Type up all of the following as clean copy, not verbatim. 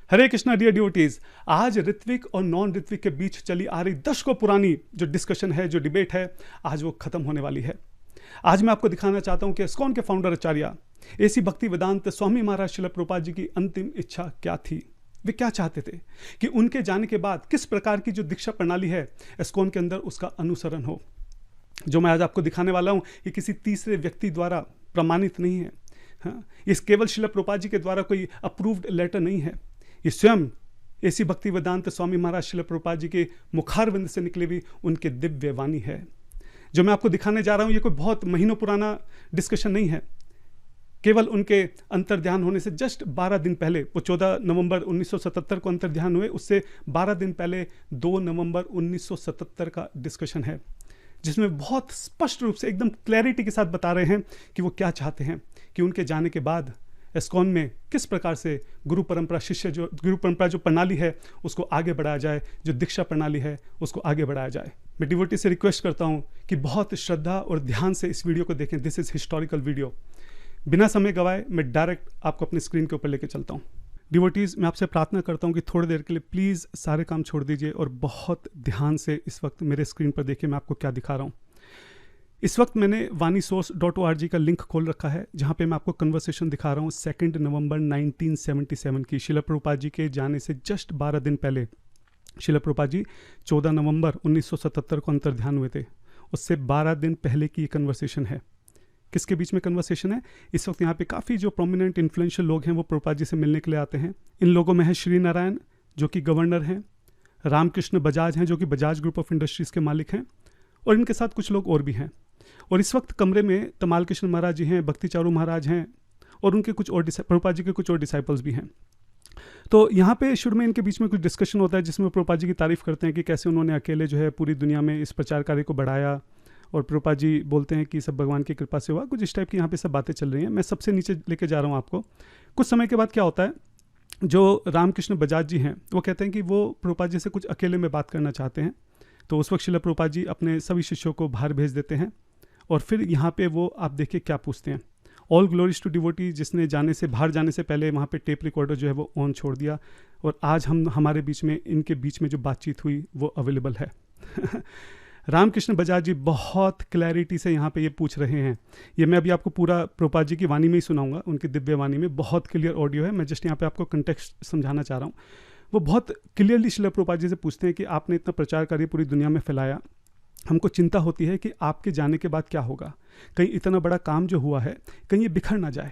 हरे Krishna dear devotees. आज ऋत्विक और non Ritwik के बीच चली आ रही दशकों पुरानी जो डिस्कशन है, जो डिबेट है, आज वो खत्म होने वाली है। आज मैं आपको दिखाना चाहता हूं कि इस्कॉन के फाउंडर आचार्य एसी भक्ति वेदांत स्वामी महाराज श्रील प्रभुपाद जी की अंतिम इच्छा क्या थी। वे क्या चाहते थे कि उनके जाने के बाद किस प्रकार की जो दीक्षा प्रणाली है इस्कॉन के अंदर उसका अनुसरण हो। जो मैं आज आपको दिखाने वाला हूं ये किसी तीसरे व्यक्ति द्वारा प्रमाणित नहीं है। हाँ, ये केवल श्रील प्रभुपाद जी के द्वारा कोई अप्रूव्ड लेटर नहीं है। ये स्वयं एसी भक्ति वेदांत स्वामी महाराज श्रील प्रभुपाद जी के मुखारविंद से निकली हुई उनके दिव्य वाणी है। जो मैं आपको दिखाने जा रहा हूं ये कोई बहुत महीनों पुराना डिस्कशन नहीं है। केवल उनके अंतर्ध्यान होने से जस्ट 12 दिन पहले, वो 14 नवंबर 1977 को अंतर्ध्यान हुए, उससे 12 दिन पहले 2 नवंबर 1977 का डिस्कशन है, जिसमें बहुत स्पष्ट रूप से एकदम क्लैरिटी के साथ बता रहे हैं कि वो क्या चाहते हैं कि उनके जाने के बाद इस्कॉन में किस प्रकार से गुरु परंपरा जो प्रणाली है उसको आगे बढ़ाया जाए, जो दीक्षा प्रणाली है उसको आगे बढ़ाया जाए। मैं डिवोटी से रिक्वेस्ट करता हूं कि बहुत श्रद्धा और ध्यान से इस वीडियो को देखें। This is historical video. बिना समय गवाए मैं डायरेक्ट आपको अपनी स्क्रीन के ऊपर लेके चलता हूं। डिवोटीज, मैं आपसे प्रार्थना करता हूं कि थोड़ी देर के लिए प्लीज़ सारे काम छोड़ दीजिए और बहुत ध्यान से इस वक्त मेरे स्क्रीन पर देखिए मैं आपको क्या दिखा रहा हूं। इस वक्त मैंने vanisource.org का लिंक खोल रखा है, जहां पे मैं आपको कन्वर्सेशन दिखा रहा हूं 2 नवंबर 1977 की। श्रील प्रभुपाद जी के जाने से जस्ट 12 दिन पहले श्रील प्रभुपाद जी 14 नवंबर 1977 को अंतर्ध्यान हुए थे। उससे 12 दिन पहले की ये कन्वर्सेशन है। किसके बीच में कन्वर्सेशन है? इस वक्त यहाँ पे काफ़ी जो प्रोमिनेंट इन्फ्लुएंशियल लोग हैं वो प्रभुपाद जी से मिलने के लिए आते हैं। इन लोगों में है श्री नारायण जो कि गवर्नर हैं, रामकृष्ण बजाज हैं जो कि बजाज ग्रुप ऑफ इंडस्ट्रीज़ के मालिक हैं, और इनके साथ कुछ लोग और भी हैं। और इस वक्त कमरे में तमाल कृष्ण महाराज जी हैं, भक्ति चारू महाराज हैं, और उनके कुछ और प्रभुपाद जी के कुछ और डिसाइपल्स भी हैं। तो यहाँ पे शुरू में इनके बीच में कुछ डिस्कशन होता है जिसमें प्रभुपाद जी की तारीफ करते हैं कि कैसे उन्होंने अकेले जो है पूरी दुनिया में इस प्रचार कार्य को बढ़ाया, और प्रभुपाद जी बोलते हैं कि सब भगवान की कृपा से हुआ। कुछ इस टाइप की यहाँ पे सब बातें चल रही हैं। मैं सबसे नीचे लेके जा रहा हूँ आपको। कुछ समय के बाद क्या होता है, जो रामकृष्ण बजाज जी हैं वो कहते हैं कि वो प्रभुपाद जी से कुछ अकेले में बात करना चाहते हैं। तो उस वक्त श्रील प्रभुपाद जी अपने सभी शिष्यों को बाहर भेज देते हैं, और फिर यहाँ पे वो आप देखिए क्या पूछते हैं। ऑल ग्लोरीज टू डिवोटी, जिसने बाहर जाने से पहले वहाँ पे टेप रिकॉर्डर जो है वो ऑन छोड़ दिया, और आज हमारे बीच में इनके बीच में जो बातचीत हुई वो अवेलेबल है। रामकृष्ण बजाज जी बहुत क्लैरिटी से यहाँ पे ये पूछ रहे हैं। ये मैं अभी आपको पूरा प्रभुपाद जी की वाणी में ही सुनाऊंगा, उनकी दिव्य वाणी में बहुत क्लियर ऑडियो है। मैं जस्ट यहाँ पे आपको कंटेक्स्ट समझाना चाह रहा हूँ। वो बहुत क्लियरली श्रील प्रभुपाद जी से पूछते हैं कि आपने इतना प्रचार कार्य पूरी दुनिया में फैलाया, हमको चिंता होती है कि आपके जाने के बाद क्या होगा। कहीं इतना बड़ा काम जो हुआ है कहीं ये बिखर ना जाए,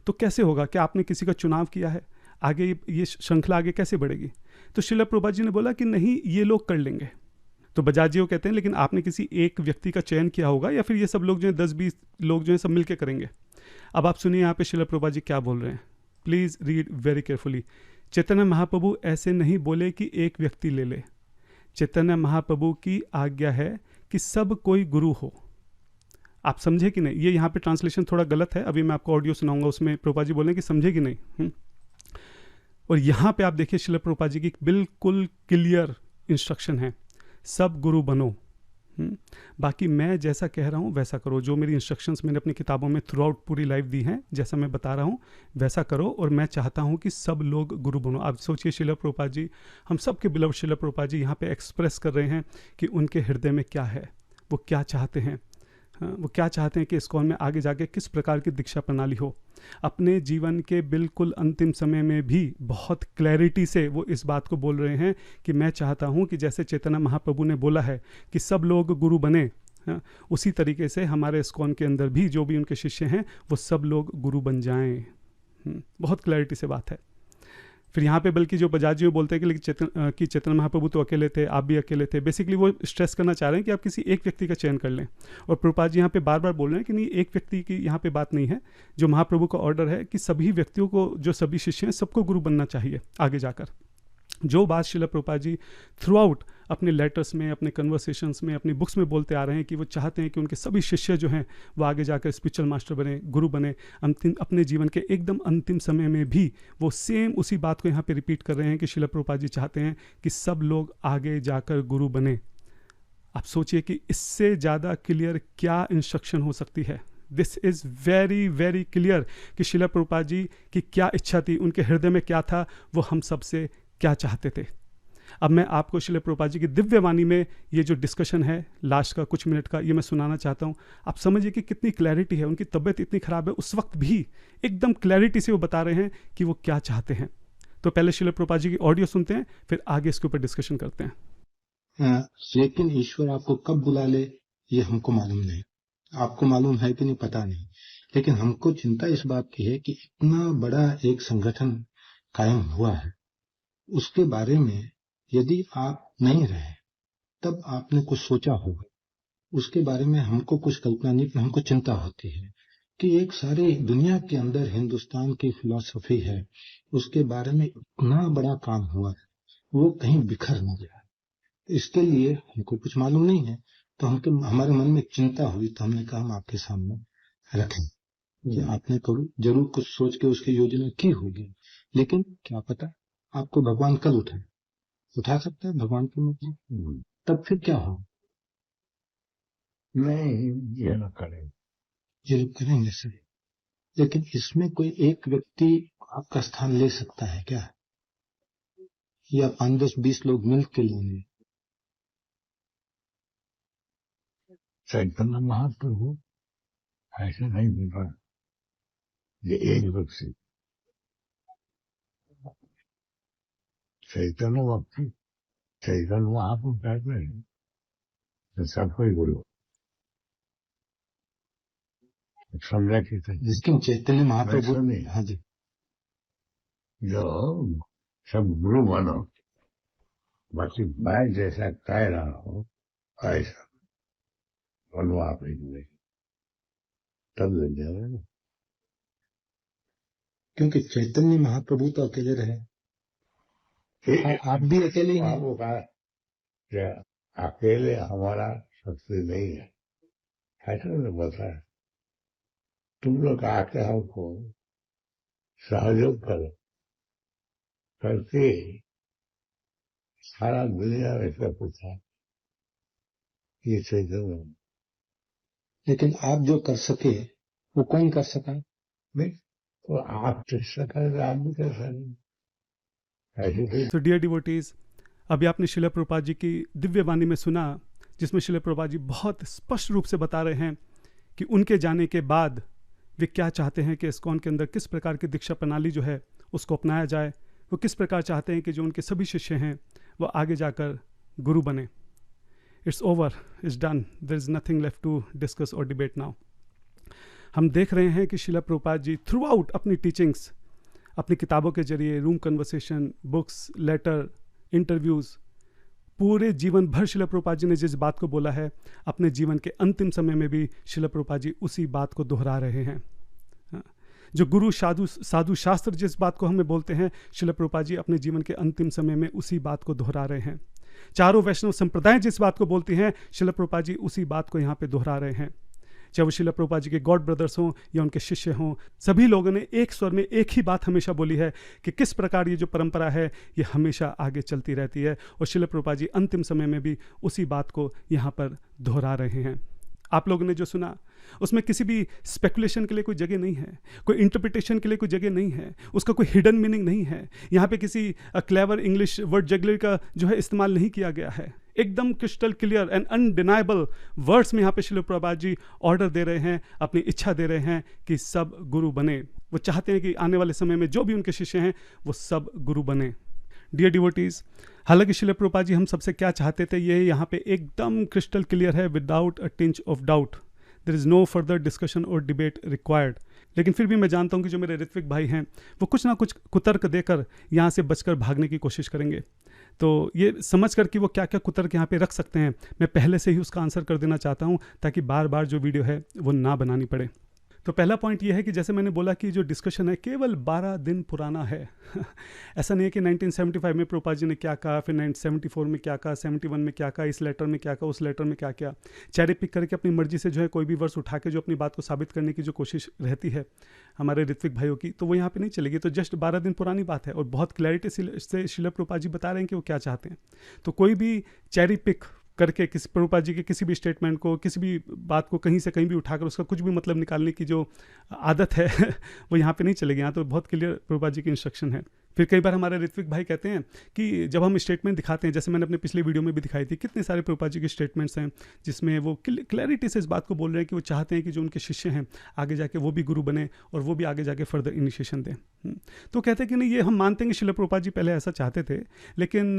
तो कैसे होगा? क्या आपने किसी का चुनाव किया है? आगे ये श्रृंखला आगे कैसे बढ़ेगी? तो श्रील प्रभुपाद जी ने बोला कि नहीं, ये लोग कर लेंगे। तो बजाज जी वो कहते हैं लेकिन आपने किसी एक व्यक्ति का चयन किया होगा, या फिर ये सब लोग जो हैं 10-20 लोग जो हैं सब मिलके करेंगे? अब आप सुनिए यहाँ पे श्रील प्रभुपाद जी क्या बोल रहे हैं। Please read very carefully. Chaitanya Mahaprabhu ऐसे नहीं बोले कि एक व्यक्ति ले ले। चैतन्य महाप्रभु की आज्ञा है कि सब कोई गुरु हो। आप समझे कि नहीं? ये यहाँ पे ट्रांसलेशन थोड़ा गलत है, अभी मैं आपको ऑडियो सुनाऊंगा, उसमें प्रभुपाद जी बोले कि समझे कि नहीं। और यहाँ पे आप देखिए श्रील प्रभुपाद जी की बिल्कुल क्लियर इंस्ट्रक्शन है, सब गुरु बनो। बाकी मैं जैसा कह रहा हूँ वैसा करो। जो मेरी इंस्ट्रक्शंस मैंने अपनी किताबों में थ्रू आउट पूरी लाइफ दी हैं, जैसा मैं बता रहा हूँ वैसा करो, और मैं चाहता हूँ कि सब लोग गुरु बनो। आप सोचिए श्रील प्रभुपाद जी, हम सब के बिलव श्रील प्रभुपाद जी यहाँ पे एक्सप्रेस कर रहे हैं कि उनके हृदय में क्या है, वो क्या चाहते हैं। वो क्या चाहते हैं कि इस्कॉन में आगे जाके किस प्रकार की दीक्षा प्रणाली हो। अपने जीवन के बिल्कुल अंतिम समय में भी बहुत क्लैरिटी से वो इस बात को बोल रहे हैं कि मैं चाहता हूँ कि जैसे चैतन्य महाप्रभु ने बोला है कि सब लोग गुरु बने, उसी तरीके से हमारे इस्कॉन के अंदर भी जो भी उनके शिष्य हैं वो सब लोग गुरु बन जाएं। बहुत क्लैरिटी से बात है। फिर यहाँ पे बल्कि जो बजाज जी बोलते हैं कि लेकिन चैतन्य महाप्रभु तो अकेले थे, आप भी अकेले थे। बेसिकली वो स्ट्रेस करना चाह रहे हैं कि आप किसी एक व्यक्ति का चयन कर लें। और प्रभुपाद जी यहाँ पे बार बार बोल रहे हैं कि नहीं, एक व्यक्ति की यहाँ पे बात नहीं है। जो महाप्रभु का ऑर्डर है कि सभी व्यक्तियों को, जो सभी शिष्य हैं, सबको गुरु बनना चाहिए आगे जाकर। जो बात श्रील प्रभुपाद जी थ्रू आउट अपने लेटर्स में, अपने कन्वर्सेशंस में, अपनी बुक्स में बोलते आ रहे हैं कि वो चाहते हैं कि उनके सभी शिष्य जो हैं वो आगे जाकर स्पिरिचुअल मास्टर बने, गुरु बने। अपने जीवन के एकदम अंतिम समय में भी वो सेम उसी बात को यहाँ पे रिपीट कर रहे हैं कि श्रील प्रभुपाद जी चाहते हैं कि सब लोग आगे जाकर गुरु बने। आप सोचिए कि इससे ज़्यादा क्लियर क्या इंस्ट्रक्शन हो सकती है। This is very very clear कि शिला प्रभुपाद जी की क्या इच्छा थी, उनके हृदय में क्या था, वो हम सब से क्या चाहते थे। अब मैं आपको शिला प्रभुपाद जी की दिव्य वाणी में ये जो डिस्कशन है लास्ट का कुछ मिनट का, ये मैं सुनाना चाहता हूँ। आप समझिए कि कितनी क्लैरिटी है, उनकी तबीयत इतनी ख़राब है, उस वक्त भी एकदम क्लैरिटी से वो बता रहे हैं कि वो क्या चाहते हैं। तो पहले शिला प्रभुपाद जी की ऑडियो सुनते हैं, फिर आगे इसके ऊपर डिस्कशन करते हैं। लेकिन ईश्वर आपको कब बुला ले ये हमको मालूम नहीं, आपको मालूम है कि नहीं पता नहीं, लेकिन हमको चिंता इस बात की है कि इतना बड़ा एक संगठन कायम हुआ है, उसके बारे में यदि आप नहीं रहे तब आपने कुछ सोचा होगा, उसके बारे में हमको कुछ कल्पना नहीं, पर हमको चिंता होती है कि एक सारी दुनिया के अंदर हिंदुस्तान की फिलॉसफी है, उसके बारे में इतना बड़ा काम हुआ है, वो कहीं बिखर न जाए। इसके लिए हमको कुछ मालूम नहीं है, तो हमारे मन में चिंता हुई, तो हमने कहा हम आपके सामने रखें कि आपने जरूर कुछ सोच के उसकी योजना की होगी, लेकिन क्या पता आपको भगवान कल उठा सकता है भगवान की मूर्ति, तब फिर क्या हो? नहीं, ये न करें, जरूर करेंगे सर, लेकिन इसमें कोई एक व्यक्ति आपका स्थान ले सकता है क्या, या 5, 10, 20 लोग मिल के लेंगे? चैतन्य महाप्रभु ऐसे नहीं बोल रहा, ये एक व्यक्ति चैतन्य व्यक्ति, चैतन्य महाप्रभु कहते हैं तो सबको ही बोलो, समझा कि लेकिन चैतन्य महाप्रभु, हाँ जी, जो सब गुरु बनो, बाकी मैं जैसा कह रहा हूँ ऐसा बनो आप ही नहीं, तब लग जाएगा। क्योंकि चैतन्य महाप्रभु तो अकेले रहे, आप भी अकेले ही हैं। आपको कहा अकेले हमारा शक्ति नहीं है, ऐसा नहीं बता है, तुम लोग आके हमको सहयोग करो, करके सारा दुनिया में इसका पूछा ये चैतन्य, लेकिन आप जो कर सके वो कौन कर सका? नहीं तो आप चेष्टा करें, आप भी कर सकें। तो डियर डिवोटीज, अभी आपने शिला प्रभुपाद जी की दिव्य वाणी में सुना, जिसमें शिला प्रभुपाद जी बहुत स्पष्ट रूप से बता रहे हैं कि उनके जाने के बाद वे क्या चाहते हैं कि इस्कॉन के अंदर किस प्रकार की दीक्षा प्रणाली जो है उसको अपनाया जाए, वो किस प्रकार चाहते हैं कि जो उनके सभी शिष्य हैं वो आगे जाकर गुरु बने। It's over, it's done, there is nothing left to discuss और डिबेट नाउ। हम देख रहे हैं कि शिला प्रभुपाद जी थ्रू आउट अपनी टीचिंग्स, अपनी किताबों के जरिए, room conversation, books, letter, interviews, पूरे जीवन भर शिला प्रभुपाद जी ने जिस बात को बोला है, अपने जीवन के अंतिम समय में भी शिला प्रभुपाद जी उसी बात को दोहरा रहे हैं। जो गुरु साधु शास्त्र जिस बात को हमें बोलते हैं, शिला प्रभुपाद जी अपने जीवन के अंतिम समय में उसी बात को दोहरा रहे हैं। चारों वैष्णव संप्रदाय जिस बात को बोलती हैं, शिला प्रभुपाद जी उसी बात को यहाँ पे दोहरा रहे हैं। चाहे वो शिला प्रभुपाद जी के गॉड ब्रदर्स हों या उनके शिष्य हों, सभी लोगों ने एक स्वर में एक ही बात हमेशा बोली है कि किस प्रकार ये जो परंपरा है ये हमेशा आगे चलती रहती है, और शिला प्रभुपाद जी अंतिम समय में भी उसी बात को यहाँ पर दोहरा रहे हैं। आप लोगों ने जो सुना उसमें किसी भी स्पेकुलेशन के लिए कोई जगह नहीं है, कोई इंटरप्रिटेशन के लिए कोई जगह नहीं है, उसका कोई हिडन मीनिंग नहीं है। यहाँ पे किसी क्लेवर इंग्लिश वर्ड जगलर का जो है इस्तेमाल नहीं किया गया है। एकदम crystal clear and undeniable words में यहाँ पे शिला प्रभुपाद जी ऑर्डर दे रहे हैं, अपनी इच्छा दे रहे हैं कि सब गुरु बने। वो चाहते हैं कि आने वाले समय में जो भी उनके शिष्य हैं वो सब गुरु बने। डियर डिवोटीज, हालांकि शिला प्रभुपाद जी हम सबसे क्या चाहते थे ये यहाँ पे एकदम क्रिस्टल क्लियर है, without a tinge of doubt. There is no further discussion और डिबेट रिक्वायर्ड। लेकिन फिर भी मैं जानता हूँ कि जो मेरे ऋत्विक भाई हैं वो कुछ ना कुछ कुतर्क देकर यहाँ से बचकर भागने की कोशिश करेंगे। तो ये समझ कर कि वो क्या क्या कुतर्क यहाँ पे रख सकते हैं, मैं पहले से ही उसका आंसर कर देना चाहता हूँ ताकि बार बार जो वीडियो है वो ना बनानी पड़े। तो पहला पॉइंट ये है कि जैसे मैंने बोला कि जो डिस्कशन है केवल 12 दिन पुराना है। ऐसा नहीं है कि 1975 में प्रभुपाद जी ने क्या कहा, फिर 1974 में क्या कहा, 71 में क्या कहा, इस लेटर में क्या कहा, उस लेटर में क्या क्या, चेरी पिक करके अपनी मर्जी से जो है कोई भी वर्स उठा के जो अपनी बात को साबित करने की जो कोशिश रहती है हमारे ऋत्विक भाइयों की, तो वो यहाँ पे नहीं चलेगी। तो जस्ट 12 दिन पुरानी बात है और बहुत क्लैरिटी से शिला प्रभुपाद जी बता रहे हैं कि वो क्या चाहते हैं। तो कोई भी चेरी पिक करके किसी प्रभुपाद जी के किसी भी स्टेटमेंट को, किसी भी बात को कहीं से कहीं भी उठाकर उसका कुछ भी मतलब निकालने की जो आदत है वो यहाँ पे नहीं चलेगी। यहाँ तो बहुत क्लियर प्रभुपाद जी की इंस्ट्रक्शन है। फिर कई बार हमारे ऋत्विक भाई कहते हैं कि जब हम स्टेटमेंट दिखाते हैं, जैसे मैंने अपने पिछले वीडियो में भी दिखाई थी, कितने सारे प्रभुपाद जी के स्टेटमेंट्स हैं जिसमें वो क्लैरिटी से इस बात को बोल रहे हैं कि वो चाहते हैं कि जो उनके शिष्य हैं आगे जाके वो भी गुरु बने और वो भी आगे जाके फर्दर इनिशिएशन दें। तो कहते हैं कि नहीं, ये हम मानते हैं कि श्रील प्रभुपाद जी पहले ऐसा चाहते थे, लेकिन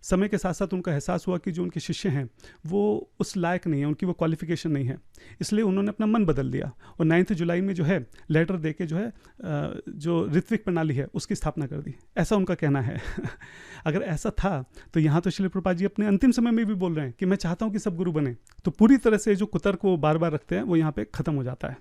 समय के साथ साथ उनका एहसास हुआ कि जो उनके शिष्य हैं वो उस लायक नहीं है, उनकी वो क्वालिफिकेशन नहीं है, इसलिए उन्होंने अपना मन बदल दिया और 9 जुलाई में जो है लेटर दे के जो है जो ऋत्विक प्रणाली है उसकी स्थापना कर दी। ऐसा उनका कहना है। अगर ऐसा था तो यहाँ तो श्रील प्रभुपाद जी अपने अंतिम समय में भी बोल रहे हैं कि मैं चाहता हूँ कि सब गुरु बने, तो पूरी तरह से जो कुतर्क वो बार बार रखते हैं वो यहाँ पे खत्म हो जाता है।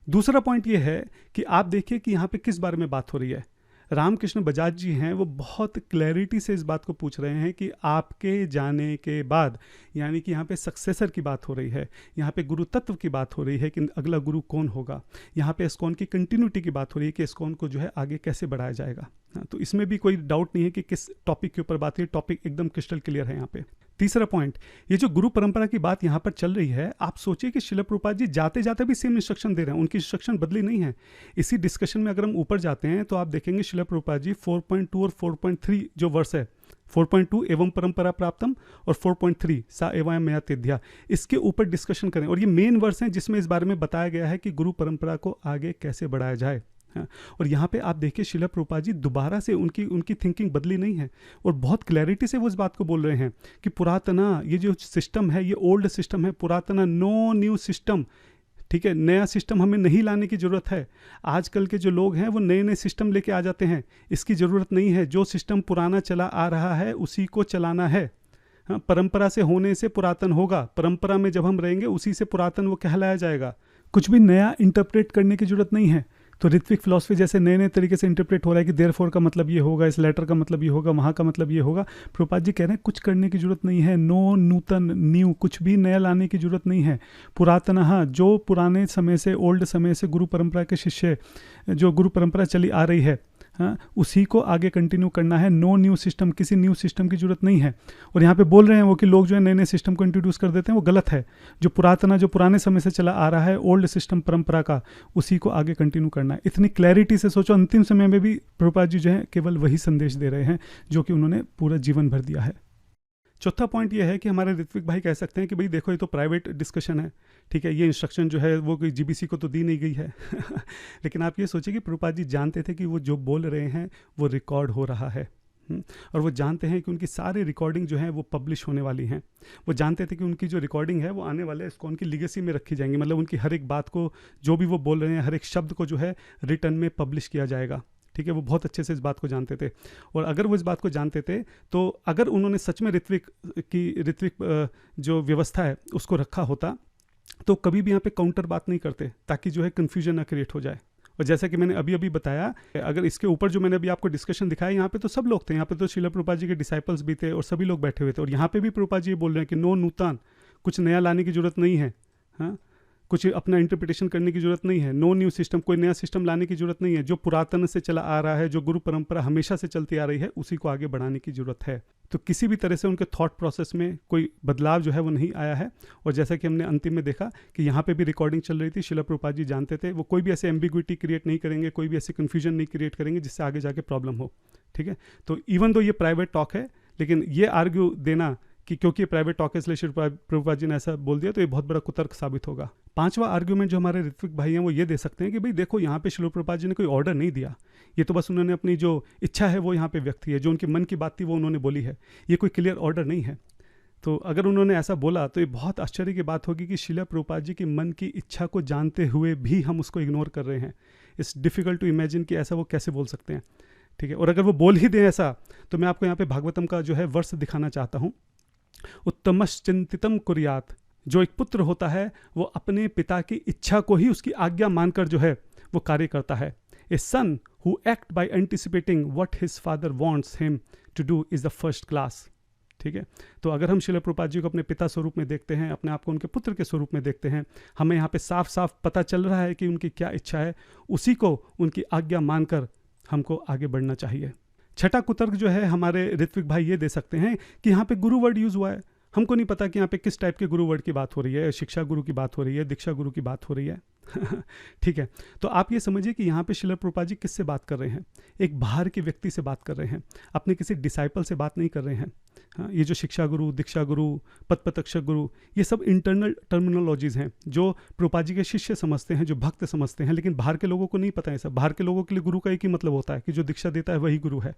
दूसरा पॉइंट ये है कि आप देखिए कि यहाँ पे किस बारे में बात हो रही है। रामकृष्ण बजाज जी हैं, वो बहुत क्लैरिटी से इस बात को पूछ रहे हैं कि आपके जाने के बाद, यानी कि यहाँ पे सक्सेसर की बात हो रही है, यहाँ पे गुरु तत्व की बात हो रही है कि अगला गुरु कौन होगा, यहाँ पे इस्कॉन की कंटिन्यूटी की बात हो रही है कि इस्कॉन को जो है आगे कैसे बढ़ाया जाएगा। तो इसमें भी कोई डाउट नहीं है कि किस टॉपिक के ऊपर बात है, टॉपिक एकदम क्रिस्टल क्लियर है यहाँ पे। तीसरा पॉइंट, ये जो गुरु परंपरा की बात यहाँ पर चल रही है, आप सोचिए कि श्रील प्रभुपाद जी जाते जाते भी सेम इंस्ट्रक्शन दे रहे हैं, उनकी इंस्ट्रक्शन बदली नहीं है। इसी डिस्कशन में अगर हम ऊपर जाते हैं तो आप देखेंगे श्रील प्रभुपाद जी 4.2 और 4.3 जो वर्स है, 4.2 एवं परंपरा प्राप्तम और 4.3 सा एवं मया तेध्या, इसके ऊपर डिस्कशन करें और ये मेन वर्स हैं जिसमें इस बारे में बताया गया है कि गुरु परंपरा को आगे कैसे बढ़ाया जाए। और यहाँ पे आप देखिए श्रील प्रभुपाद जी दोबारा से उनकी थिंकिंग बदली नहीं है और बहुत क्लैरिटी से वो इस बात को बोल रहे हैं कि पुरातना ये जो सिस्टम है ये ओल्ड सिस्टम है, पुरातना, नो न्यू सिस्टम। ठीक है, नया सिस्टम हमें नहीं लाने की ज़रूरत है। आजकल के जो लोग हैं वो नए नए सिस्टम लेके आ जाते हैं, इसकी ज़रूरत नहीं है। जो सिस्टम पुराना चला आ रहा है उसी को चलाना है। हाँ, परंपरा से होने से पुरातन होगा, परंपरा में जब हम रहेंगे उसी से पुरातन वो कहलाया जाएगा। कुछ भी नया इंटरप्रेट करने की ज़रूरत नहीं है। तो ऋत्विक फिलॉसफी जैसे नए नए तरीके से इंटरप्रेट हो रहा है कि देयरफॉर का मतलब ये होगा, इस लेटर का मतलब ये होगा, वहाँ का मतलब ये होगा। प्रभुपाद जी कह रहे हैं कुछ करने की जरूरत नहीं है, नो नूतन न्यू, कुछ भी नया लाने की जरूरत नहीं है। पुरातन, हाँ, जो पुराने समय से, ओल्ड समय से गुरु परंपरा के शिष्य, जो गुरु परंपरा चली आ रही है, हाँ, उसी को आगे कंटिन्यू करना है। नो न्यू सिस्टम, किसी न्यू सिस्टम की जरूरत नहीं है। और यहाँ पे बोल रहे हैं वो कि लोग जो है नए नए सिस्टम को इंट्रोड्यूस कर देते हैं, वो गलत है। जो पुरातना, जो पुराने समय से चला आ रहा है, ओल्ड सिस्टम परंपरा का, उसी को आगे कंटिन्यू करना है। इतनी क्लैरिटी से सोचो, अंतिम समय में भी प्रभुपाद जी जो है केवल वही संदेश दे रहे हैं जो कि उन्होंने पूरा जीवन भर दिया है। चौथा पॉइंट ये है कि हमारे ऋत्विक भाई कह सकते हैं कि भाई देखो ये तो प्राइवेट डिस्कशन है, ठीक है, ये इंस्ट्रक्शन जो है वो कोई जीबीसी को तो दी नहीं गई है। लेकिन आप ये सोचिए कि प्रभुपाद जी जानते थे कि वो जो बोल रहे हैं वो रिकॉर्ड हो रहा है, और वो जानते हैं कि उनकी सारी रिकॉर्डिंग जो है वो पब्लिश होने वाली हैं। वो जानते थे कि उनकी जो रिकॉर्डिंग है वो आने वाले इसको उनकी लिगेसी में रखी जाएंगी, मतलब उनकी हर एक बात को, जो भी वो बोल रहे हैं, हर एक शब्द को जो है रिटर्न में पब्लिश किया जाएगा। ठीक है, वो बहुत अच्छे से इस बात को जानते थे। और अगर वो इस बात को जानते थे तो अगर उन्होंने सच में ऋत्विक जो व्यवस्था है उसको रखा होता तो कभी भी यहाँ पे काउंटर बात नहीं करते, ताकि जो है कन्फ्यूजन ना क्रिएट हो जाए। और जैसा कि मैंने अभी बताया, अगर इसके ऊपर जो मैंने अभी आपको डिस्कशन दिखाया, यहाँ पे तो सब लोग थे, यहाँ पे तो श्रील प्रभुपाद जी के डिसाइपल्स भी थे और सभी लोग बैठे हुए थे। और यहाँ पे भी प्रभुपाद जी बोल रहे हैं कि नो नूतन, कुछ नया लाने की जरूरत नहीं है, हाँ, कुछ अपना इंटरप्रिटेशन करने की जरूरत नहीं है, नो न्यू सिस्टम, कोई नया सिस्टम लाने की जरूरत नहीं है। जो पुरातन से चला आ रहा है, जो गुरु परंपरा हमेशा से चलती आ रही है, उसी को आगे बढ़ाने की जरूरत है। तो किसी भी तरह से उनके थॉट प्रोसेस में कोई बदलाव जो है वो नहीं आया है। और जैसा कि हमने अंतिम में देखा कि यहाँ पे भी रिकॉर्डिंग चल रही थी, श्रील प्रभुपाद जी जानते थे, वो कोई भी ऐसे एम्बिग्विटी क्रिएट नहीं करेंगे, कोई भी ऐसी कन्फ्यूजन नहीं क्रिएट करेंगे जिससे आगे जाके प्रॉब्लम हो। ठीक है, तो इवन दो ये प्राइवेट टॉक है, लेकिन ये आर्ग्यू देना कि क्योंकि प्राइवेट टॉक है इसलिए श्री प्रभुपाद जी ने ऐसा बोल दिया, तो ये बहुत बड़ा कुतर्क साबित होगा। पांचवा आर्ग्यूमेंट जो हमारे ऋत्विक भाई हैं वो ये दे सकते हैं कि भाई देखो, यहाँ पे श्री प्रभुपाद जी ने कोई ऑर्डर नहीं दिया, ये तो बस उन्होंने अपनी जो इच्छा है वो यहाँ पे व्यक्त की है, जो उनके मन की बात थी वो उन्होंने बोली है, ये कोई क्लियर ऑर्डर नहीं है। तो अगर उन्होंने ऐसा बोला तो ये बहुत आश्चर्य की बात होगी कि श्रील प्रभुपाद जी की मन की इच्छा को जानते हुए भी हम उसको इग्नोर कर रहे हैं। इट्स डिफिकल्ट टू इमेजिन कि ऐसा वो कैसे बोल सकते हैं। ठीक है, और अगर वो बोल ही दें ऐसा, तो मैं आपको यहाँ पे भागवतम का जो है वर्ष दिखाना चाहता हूँ। उत्तमश्चिंतितम कुर्यात, जो एक पुत्र होता है वो अपने पिता की इच्छा को ही उसकी आज्ञा मानकर जो है वो कार्य करता है। A son who act by anticipating what his father wants him to do is the first class. ठीक है, तो अगर हम श्रील प्रभुपाद जी को अपने पिता स्वरूप में देखते हैं, अपने आप को उनके पुत्र के स्वरूप में देखते हैं, हमें यहाँ पे साफ साफ पता चल रहा है कि उनकी क्या इच्छा है, उसी को उनकी आज्ञा मानकर हमको आगे बढ़ना चाहिए। छठा कुतर्क जो है हमारे ऋत्विक भाई ये दे सकते हैं कि यहाँ पे गुरु वर्ड यूज़ हुआ है। हमको नहीं पता कि यहाँ पे किस टाइप के गुरु वर्ड की बात हो रही है, शिक्षा गुरु की बात हो रही है, दीक्षा गुरु की बात हो रही है। ठीक है, तो आप ये समझिए कि यहाँ पे श्रील प्रभुपाद जी किससे बात कर रहे हैं, एक बाहर के व्यक्ति से बात कर रहे हैं, अपने किसी डिसाइपल से बात नहीं कर रहे हैं। हाँ, ये जो शिक्षा गुरु, दीक्षा गुरु, पद प्रत्यक्ष गुरु, ये सब इंटरनल टर्मिनोलॉजीज हैं जो प्रभुपाद जी के शिष्य समझते हैं, जो भक्त समझते हैं, लेकिन बाहर के लोगों को नहीं पता है सब। बाहर के लोगों के लिए गुरु का एक ही मतलब होता है कि जो दीक्षा देता है वही गुरु है।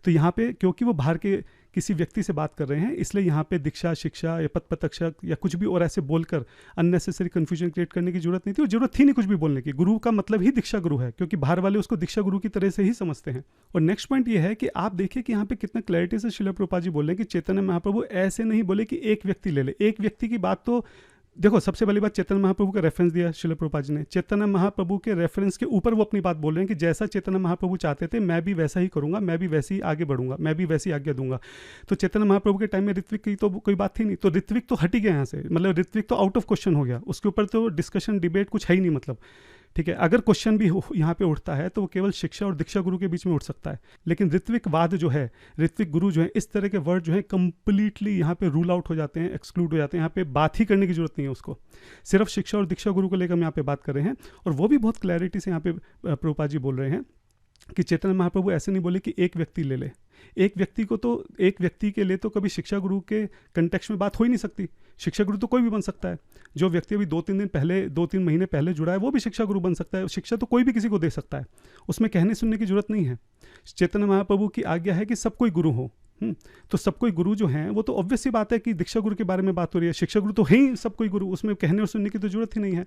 तो यहाँ पे क्योंकि वो बाहर के किसी व्यक्ति से बात कर रहे हैं, इसलिए यहाँ पे दीक्षा, शिक्षा या पद प्रत्यक्ष या कुछ भी और ऐसे बोलकर अननेसेसरी कंफ्यूजन क्रिएट करने की जरूरत नहीं थी, और जरूरत थी नहीं कुछ भी बोलने की। गुरु का मतलब ही दीक्षा गुरु है, क्योंकि बाहर वाले उसको दीक्षा गुरु की तरह से ही समझते हैं। और नेक्स्ट पॉइंट ये है कि आप देखिए कि यहाँ पे कितना क्लैरिटी से श्रील प्रभुपाद जी बोल रहे हैं कि चैतन्य महाप्रभु ऐसे नहीं बोले कि एक व्यक्ति ले ले। एक व्यक्ति की बात तो देखो, सबसे पहली बात चैतन्य महाप्रभु का रेफरेंस दिया श्रील प्रभुपाद जी ने। चैतन्य महाप्रभु के रेफरेंस के ऊपर वो अपनी बात बोल रहे हैं कि जैसा चैतन्य महाप्रभु चाहते थे मैं भी वैसा ही करूंगा, मैं भी वैसे ही आगे बढ़ूंगा, मैं भी वैसी आज्ञा दूंगा। तो चैतन्य महाप्रभु के टाइम में ऋत्विक की तो कोई बात थी नहीं, तो ऋत्विक तो हट ही गया यहाँ से, मतलब ऋत्विक तो आउट ऑफ क्वेश्चन हो गया, उसके ऊपर तो डिस्कशन डिबेट कुछ है ही नहीं। मतलब ठीक है, अगर क्वेश्चन भी यहाँ पे उठता है तो वो केवल शिक्षा और दीक्षा गुरु के बीच में उठ सकता है, लेकिन ऋत्विकवाद जो है, ऋत्विक गुरु जो है, इस तरह के वर्ड जो है कंप्लीटली यहाँ पे रूल आउट हो जाते हैं, एक्सक्लूड हो जाते हैं। यहाँ पे बात ही करने की जरूरत नहीं है उसको, सिर्फ शिक्षा और दीक्षा गुरु को लेकर हम यहाँ पे बात कर रहे हैं। और वो भी बहुत क्लैरिटी से यहाँ पे प्रभुपाद जी बोल रहे हैं कि चैतन्य महाप्रभु ऐसे नहीं बोले कि एक व्यक्ति ले ले। एक व्यक्ति को तो, एक व्यक्ति के लिए तो कभी शिक्षा गुरु के कंटेक्स्ट में बात हो ही नहीं सकती। शिक्षा गुरु तो कोई भी बन सकता है, जो व्यक्ति अभी 2-3 महीने पहले जुड़ा है वो भी शिक्षा गुरु बन सकता है। शिक्षा तो कोई भी किसी को दे सकता है, उसमें कहने सुनने की जरूरत नहीं है। चैतन्य महाप्रभु की आज्ञा है कि सब कोई गुरु हो। तो सब कोई गुरु जो हैं वो तो ऑब्वियस सी बात है कि दीक्षा गुरु के बारे में बात हो रही है, शिक्षा गुरु तो है ही सब कोई गुरु, उसमें कहने और सुनने की तो जरूरत ही नहीं है।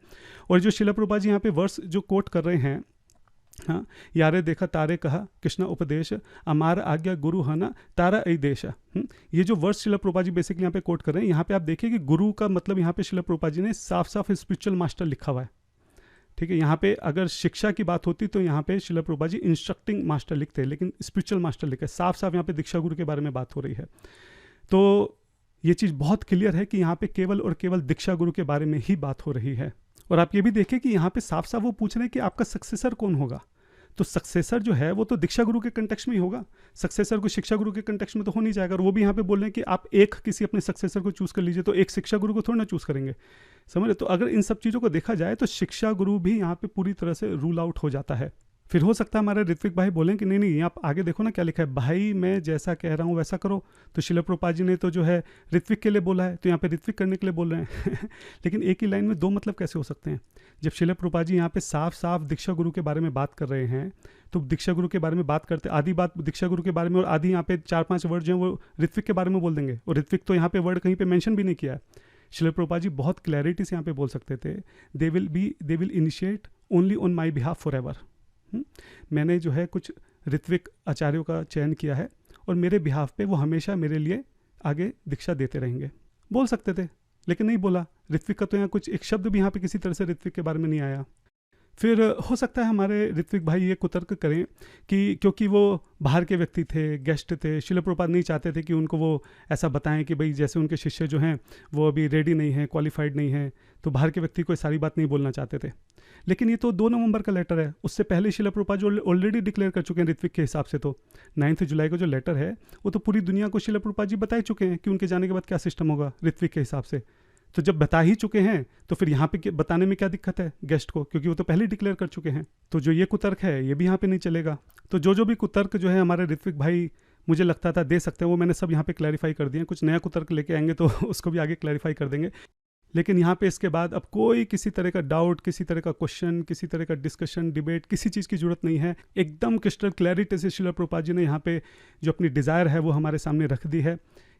और जो श्रील प्रभुपाद जी यहाँ पे वर्स जो कोट कर रहे हैं, हाँ, यारे देखा तारे कहा कृष्ण उपदेश, अमार आज्ञा गुरु है ना तारा ऐ देश। ये जो वर्स श्रील प्रभुपाद जी बेसिकली यहाँ पे कोट कर रहे हैं, यहाँ पे आप देखिए कि गुरु का मतलब यहाँ पे श्रील प्रभुपाद जी ने साफ साफ स्पिरिचुअल मास्टर लिखा हुआ है। ठीक है, यहाँ पे अगर शिक्षा की बात होती तो यहाँ पे श्रील प्रभुपाद जी इंस्ट्रक्टिंग मास्टर लिखते हैं, लेकिन स्पिरिचुअल मास्टर लिखा है। साफ साफ यहाँ पे दीक्षा गुरु के बारे में बात हो रही है। तो ये चीज़ बहुत क्लियर है कि यहाँ पे केवल और केवल दीक्षा गुरु के बारे में ही बात हो रही है। और आप ये भी देखें कि यहाँ पे साफ साफ वो पूछ रहे हैं कि आपका सक्सेसर कौन होगा। तो सक्सेसर जो है वो तो दीक्षा गुरु के कंटेक्स्ट में ही होगा, सक्सेसर को शिक्षा गुरु के कंटेक्स्ट में तो हो नहीं जाएगा। और वो भी यहाँ पे बोल रहे हैं कि आप एक किसी अपने सक्सेसर को चूज कर लीजिए, तो एक शिक्षा गुरु को थोड़ा ना चूज करेंगे, समझ रहे। तो अगर इन सब चीज़ों को देखा जाए तो शिक्षा गुरु भी यहाँ पे पूरी तरह से रूल आउट हो जाता है। फिर हो सकता है हमारे ऋत्विक भाई बोलें कि नहीं नहीं, आप आगे देखो ना क्या लिखा है, भाई मैं जैसा कह रहा हूँ वैसा करो। तो श्रील प्रभुपाद जी ने तो जो है ऋत्विक के लिए बोला है, तो यहाँ पे ऋत्विक करने के लिए बोल रहे हैं। लेकिन एक ही लाइन में दो मतलब कैसे हो सकते हैं? जब श्रील प्रभुपाद जी यहाँ पे साफ साफ दीक्षा गुरु के बारे में बात कर रहे हैं, तो दीक्षा गुरु के बारे में बात करते आधी बात दीक्षा गुरु के बारे में और आधी यहाँ पे 4-5 वर्ड जो है वो ऋत्विक के बारे में बोल देंगे। और ऋत्विक तो यहाँ पे वर्ड कहीं पे मेंशन भी नहीं किया है। श्रील प्रभुपाद जी बहुत क्लैरिटी से यहाँ पे बोल सकते थे, they will initiate only on my behalf for ever. मैंने जो है कुछ ऋत्विक आचार्यों का चयन किया है और मेरे बिहाफ पे वो हमेशा मेरे लिए आगे दीक्षा देते रहेंगे, बोल सकते थे, लेकिन नहीं बोला। ऋत्विक का तो यहाँ कुछ एक शब्द भी यहाँ पे किसी तरह से ऋत्विक के बारे में नहीं आया। फिर हो सकता है हमारे ऋत्विक भाई ये कुतर्क करें कि क्योंकि वो बाहर के व्यक्ति थे, गेस्ट थे, श्रील प्रभुपाद नहीं चाहते थे कि उनको वो ऐसा बताएं कि भाई जैसे उनके शिष्य जो हैं वो अभी रेडी नहीं हैं, क्वालिफाइड नहीं हैं, तो बाहर के व्यक्ति को सारी बात नहीं बोलना चाहते थे। लेकिन ये तो 2 नवंबर का लेटर है, उससे पहले श्रील प्रभुपाद जो ऑलरेडी डिक्लेयर कर चुके हैं ऋत्विक के हिसाब से। तो 9 जुलाई को जो लेटर है वो तो पूरी दुनिया को श्रील प्रभुपाद जी बता चुके हैं कि उनके जाने के बाद क्या सिस्टम होगा ऋत्विक के हिसाब से। तो जब बता ही चुके हैं तो फिर यहाँ पे बताने में क्या दिक्कत है गेस्ट को, क्योंकि वो तो पहले ही डिक्लेयर कर चुके हैं। तो जो ये कुतर्क है ये भी यहाँ पे नहीं चलेगा। तो जो भी कुतर्क जो है हमारे ऋत्विक भाई मुझे लगता था दे सकते हैं, वो मैंने सब यहाँ पे क्लैरिफाई कर दिए। कुछ नया कुतर्क लेके आएंगे तो उसको भी आगे क्लैरिफाई कर देंगे। लेकिन यहाँ पे इसके बाद अब कोई किसी तरह का डाउट, किसी तरह का क्वेश्चन, किसी तरह का डिस्कशन, डिबेट, किसी चीज़ की जरूरत नहीं है। एकदम क्रिस्टल क्लैरिटी से श्रील प्रभुपाद जी ने यहाँ पे जो अपनी डिज़ायर है वो हमारे सामने रख दी है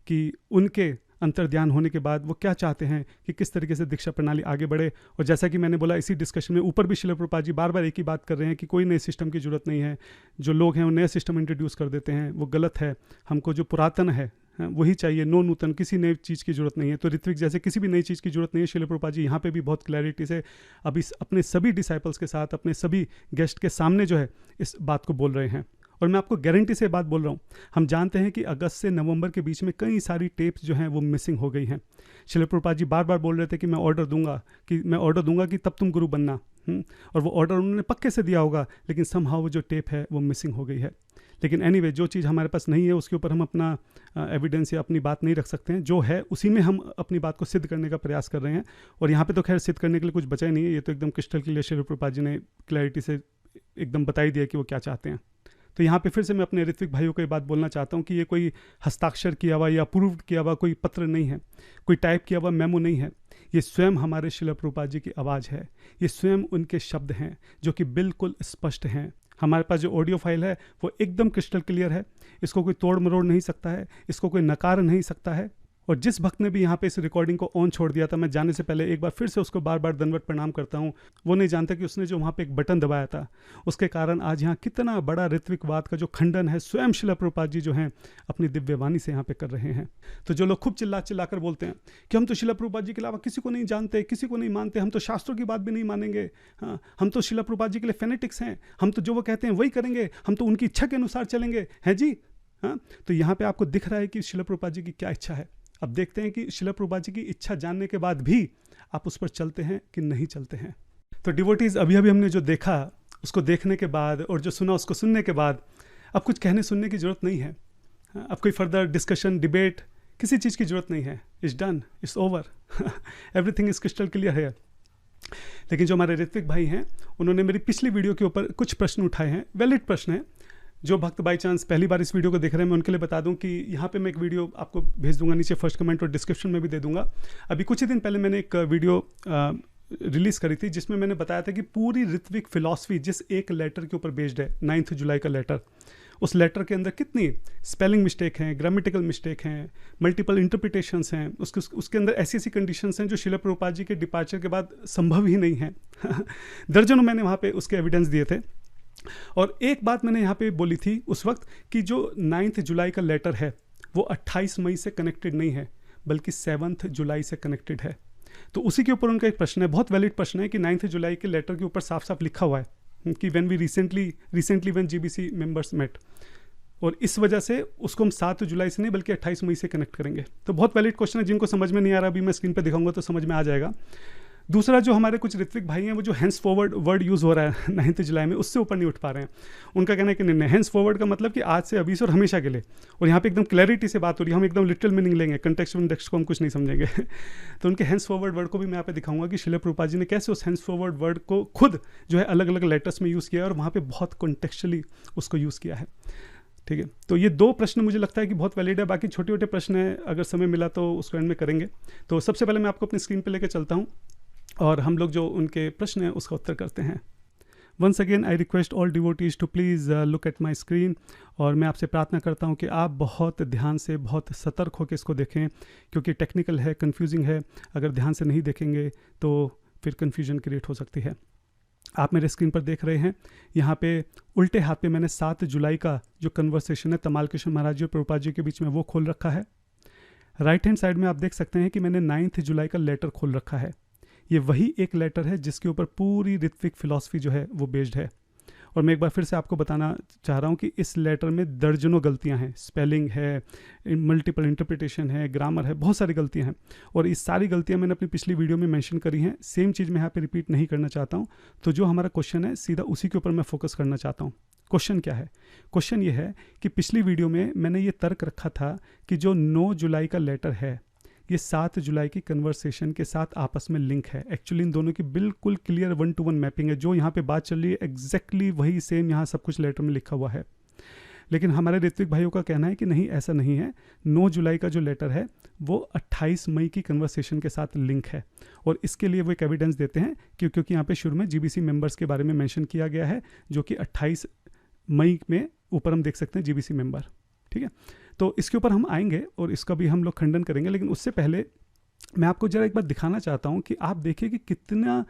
कि उनके अंतर्ध्यान होने के बाद वो क्या चाहते हैं कि किस तरीके से दीक्षा प्रणाली आगे बढ़े। और जैसा कि मैंने बोला इसी डिस्कशन में ऊपर भी श्रील प्रभुपाद जी बार बार एक ही बात कर रहे हैं कि कोई नए सिस्टम की जरूरत नहीं है। जो लोग हैं वो नए सिस्टम इंट्रोड्यूस कर देते हैं, वो गलत है। हमको जो पुरातन है वही चाहिए, नो नूतन, किसी नई चीज़ की जरूरत नहीं है। तो ऋत्विक जैसे किसी भी नई चीज़ की जरूरत नहीं है। श्रील प्रभुपाद जी यहाँ पे भी बहुत क्लैरिटी से अभी अपने सभी डिसाइपल्स के साथ, अपने सभी गेस्ट के सामने जो है इस बात को बोल रहे हैं। और मैं आपको गारंटी से बात बोल रहा हूँ, हम जानते हैं कि अगस्त से नवंबर के बीच में कई सारी टेप्स जो हैं वो मिसिंग हो गई हैं। श्रील प्रभुपाद जी बार बार बोल रहे थे कि मैं ऑर्डर दूंगा कि तब तुम गुरु बनना, और वो ऑर्डर उन्होंने पक्के से दिया होगा, लेकिन समहाउ वो जो टेप है वो मिसिंग हो गई है। लेकिन एनीवे जो चीज़ हमारे पास नहीं है उसके ऊपर हम अपना एविडेंस या अपनी बात नहीं रख सकते हैं। जो है उसी में हम अपनी बात को सिद्ध करने का प्रयास कर रहे हैं। और यहाँ पे तो खैर सिद्ध करने के लिए कुछ बचा ही नहीं है, ये तो एकदम क्रिस्टल क्लियर श्रील प्रभुपाद जी ने क्लैरिटी से एकदम बता ही दिया कि वो क्या चाहते हैं। तो यहाँ पे फिर से मैं अपने ऋत्विक भाइयों को ये बात बोलना चाहता हूँ कि ये कोई हस्ताक्षर किया हुआ या अप्रूव किया हुआ कोई पत्र नहीं है, कोई टाइप किया हुआ मेमो नहीं है। ये स्वयं हमारे श्रील प्रभुपाद जी की आवाज़ है, ये स्वयं उनके शब्द हैं जो कि बिल्कुल स्पष्ट हैं। हमारे पास जो ऑडियो फाइल है वो एकदम क्रिस्टल क्लियर है, इसको कोई तोड़ मरोड़ नहीं सकता है, इसको कोई नकार नहीं सकता है। और जिस भक्त ने भी यहाँ पे इस रिकॉर्डिंग को ऑन छोड़ दिया था, मैं जाने से पहले एक बार फिर से उसको बार बार दंडवत प्रणाम करता हूँ। वो नहीं जानता कि उसने जो वहाँ पे एक बटन दबाया था उसके कारण आज यहाँ कितना बड़ा ऋत्विकवाद का जो खंडन है स्वयं श्रील प्रभुपाद जी जो हैं अपनी दिव्य वाणी से यहाँ पे कर रहे हैं। तो जो लोग खूब चिल्ला कर बोलते हैं कि हम तो श्रील प्रभुपाद जी के अलावा किसी को नहीं जानते, किसी को नहीं मानते, हम तो शास्त्रों की बात भी नहीं मानेंगे, हाँ हम तो श्रील प्रभुपाद जी के लिए फेनेटिक्स हैं, हम तो जो वो कहते हैं वही करेंगे, हम तो उनकी इच्छा के अनुसार चलेंगे, हैं जी। हाँ, तो यहाँ पे आपको दिख रहा है कि श्रील प्रभुपाद जी की क्या इच्छा है। अब देखते हैं कि श्रील प्रभुपाद जी की इच्छा जानने के बाद भी आप उस पर चलते हैं कि नहीं चलते हैं। तो डिवोटीज अभी हमने जो देखा उसको देखने के बाद और जो सुना उसको सुनने के बाद अब कुछ कहने सुनने की ज़रूरत नहीं है। अब कोई फर्दर डिस्कशन डिबेट किसी चीज़ की ज़रूरत नहीं है। It's done, it's over, everything is crystal clear है। लेकिन जो हमारे ऋत्विक भाई हैं उन्होंने मेरी पिछली वीडियो के ऊपर कुछ प्रश्न उठाए हैं, वैलिड प्रश्न हैं। जो भक्त बाई चांस पहली बार इस वीडियो को देख रहे हैं मैं उनके लिए बता दूं कि यहाँ पे मैं एक वीडियो आपको भेज दूंगा, नीचे फर्स्ट कमेंट और डिस्क्रिप्शन में भी दे दूंगा। अभी कुछ ही दिन पहले मैंने एक वीडियो रिलीज़ करी थी जिसमें मैंने बताया था कि पूरी ऋत्विक फिलॉसफी जिस एक लेटर के ऊपर बेस्ड है, 9 जुलाई का लेटर, उस लेटर के अंदर कितनी स्पेलिंग मिस्टेक हैं, ग्रामेटिकल मिस्टेक हैं, मल्टीपल इंटरप्रिटेशंस हैं, उसके अंदर ऐसी ऐसी कंडीशंस हैं जो श्रील प्रभुपाद जी के डिपार्चर के बाद संभव ही नहीं है। दर्जनों मैंने वहाँ पे उसके एविडेंस दिए थे। और एक बात मैंने यहाँ पे बोली थी उस वक्त कि जो 9 जुलाई का लेटर है वो 28 मई से कनेक्टेड नहीं है बल्कि 7 जुलाई से कनेक्टेड है। तो उसी के ऊपर उनका एक प्रश्न है, बहुत वैलिड प्रश्न है कि 9 जुलाई के लेटर के ऊपर साफ साफ लिखा हुआ है कि when we recently when GBC members met, और इस वजह से उसको हम 7 जुलाई से नहीं बल्कि 28 मई से कनेक्ट करेंगे। तो बहुत वैलिड क्वेश्चन है, जिनको समझ में नहीं आ रहा अभी मैं स्क्रीन पर दिखाऊंगा तो समझ में आ जाएगा। दूसरा जो हमारे कुछ ऋत्विक भाई हैं वो जो हैंस फॉरवर्ड वर्ड यूज़ हो रहा है 9 जुलाई में उससे ऊपर नहीं उठ पा रहे हैं। उनका कहना है कि नहीं, हैंस फॉरवर्ड का मतलब कि आज से अभी से और हमेशा के लिए, और यहाँ पे एकदम क्लैरिटी से बात हो रही है, हम एकदम लिटरल मीनिंग लेंगे, कंटेक्स्ट वनटेक्स्ट को हम कुछ नहीं समझेंगे। तो उनके हैंस फॉरवर्ड वर्ड को भी मैं यहाँ पे दिखाऊंगा कि श्रील प्रभुपाद जी ने कैसे उस हैंस फॉरवर्ड वर्ड को खुद जो है अलग अलग लेटर्स में यूज़ किया है और वहाँ पर बहुत कॉन्टेक्चुअली उसको यूज़ किया है। ठीक है, तो ये 2 प्रश्न मुझे लगता है कि बहुत वैलिड है। बाकी छोटे छोटे प्रश्न हैं, अगर समय मिला तो उसको एंड में करेंगे। तो सबसे पहले मैं आपको अपनी स्क्रीन पर लेकर चलता हूँ और हम लोग जो उनके प्रश्न हैं उसका उत्तर करते हैं। Once again I request all devotees to please look at my screen, और मैं आपसे प्रार्थना करता हूं कि आप बहुत ध्यान से बहुत सतर्क होकर इसको देखें क्योंकि टेक्निकल है, कंफ्यूजिंग है। अगर ध्यान से नहीं देखेंगे तो फिर कंफ्यूजन क्रिएट हो सकती है। आप मेरे स्क्रीन पर देख रहे हैं, यहाँ पे उल्टे हाथ पे मैंने 7 जुलाई का जो कन्वर्सेशन है तमाल कृष्ण महाराज जी और प्रभुपाद जी के बीच में वो खोल रखा है। राइट हैंड साइड में आप देख सकते हैं कि मैंने 9 जुलाई का लेटर खोल रखा है। ये वही एक लेटर है जिसके ऊपर पूरी ऋत्विक फिलॉसफी जो है वो बेस्ड है। और मैं एक बार फिर से आपको बताना चाह रहा हूँ कि इस लेटर में दर्जनों गलतियाँ हैं, स्पेलिंग है, मल्टीपल इंटरप्रिटेशन है, ग्रामर है, बहुत सारी गलतियाँ हैं। और इस सारी गलतियाँ मैंने अपनी पिछली वीडियो में मेंशन करी हैं। सेम चीज़ मैं यहाँ पे रिपीट नहीं करना चाहता हूँ। तो जो हमारा क्वेश्चन है सीधा उसी के ऊपर मैं फोकस करना चाहता हूँ। क्वेश्चन क्या है? क्वेश्चन ये है कि पिछली वीडियो में मैंने ये तर्क रखा था कि जो 9 जुलाई का लेटर है ये 7 जुलाई की कन्वर्सेशन के साथ आपस में लिंक है। एक्चुअली इन दोनों की बिल्कुल क्लियर 1-to-1 मैपिंग है। जो यहाँ पे बात चल रही है एग्जैक्टली वही सेम यहाँ सब कुछ लेटर में लिखा हुआ है। लेकिन हमारे ऋत्विक भाइयों का कहना है कि नहीं, ऐसा नहीं है। 9 जुलाई का जो लेटर है वो 28 मई की कन्वर्सेशन के साथ लिंक है। और इसके लिए वो एक एविडेंस देते हैं क्योंकि यहाँ पे शुरू में जीबीसी मेंबर्स के बारे में मेंशन किया गया है जो कि 28 मई में ऊपर हम देख सकते हैं जीबीसी मेंबर। ठीक है, तो इसके ऊपर हम आएंगे और इसका भी हम लोग खंडन करेंगे। लेकिन उससे पहले मैं आपको जरा एक बार दिखाना चाहता हूँ कि आप देखिए कि कितना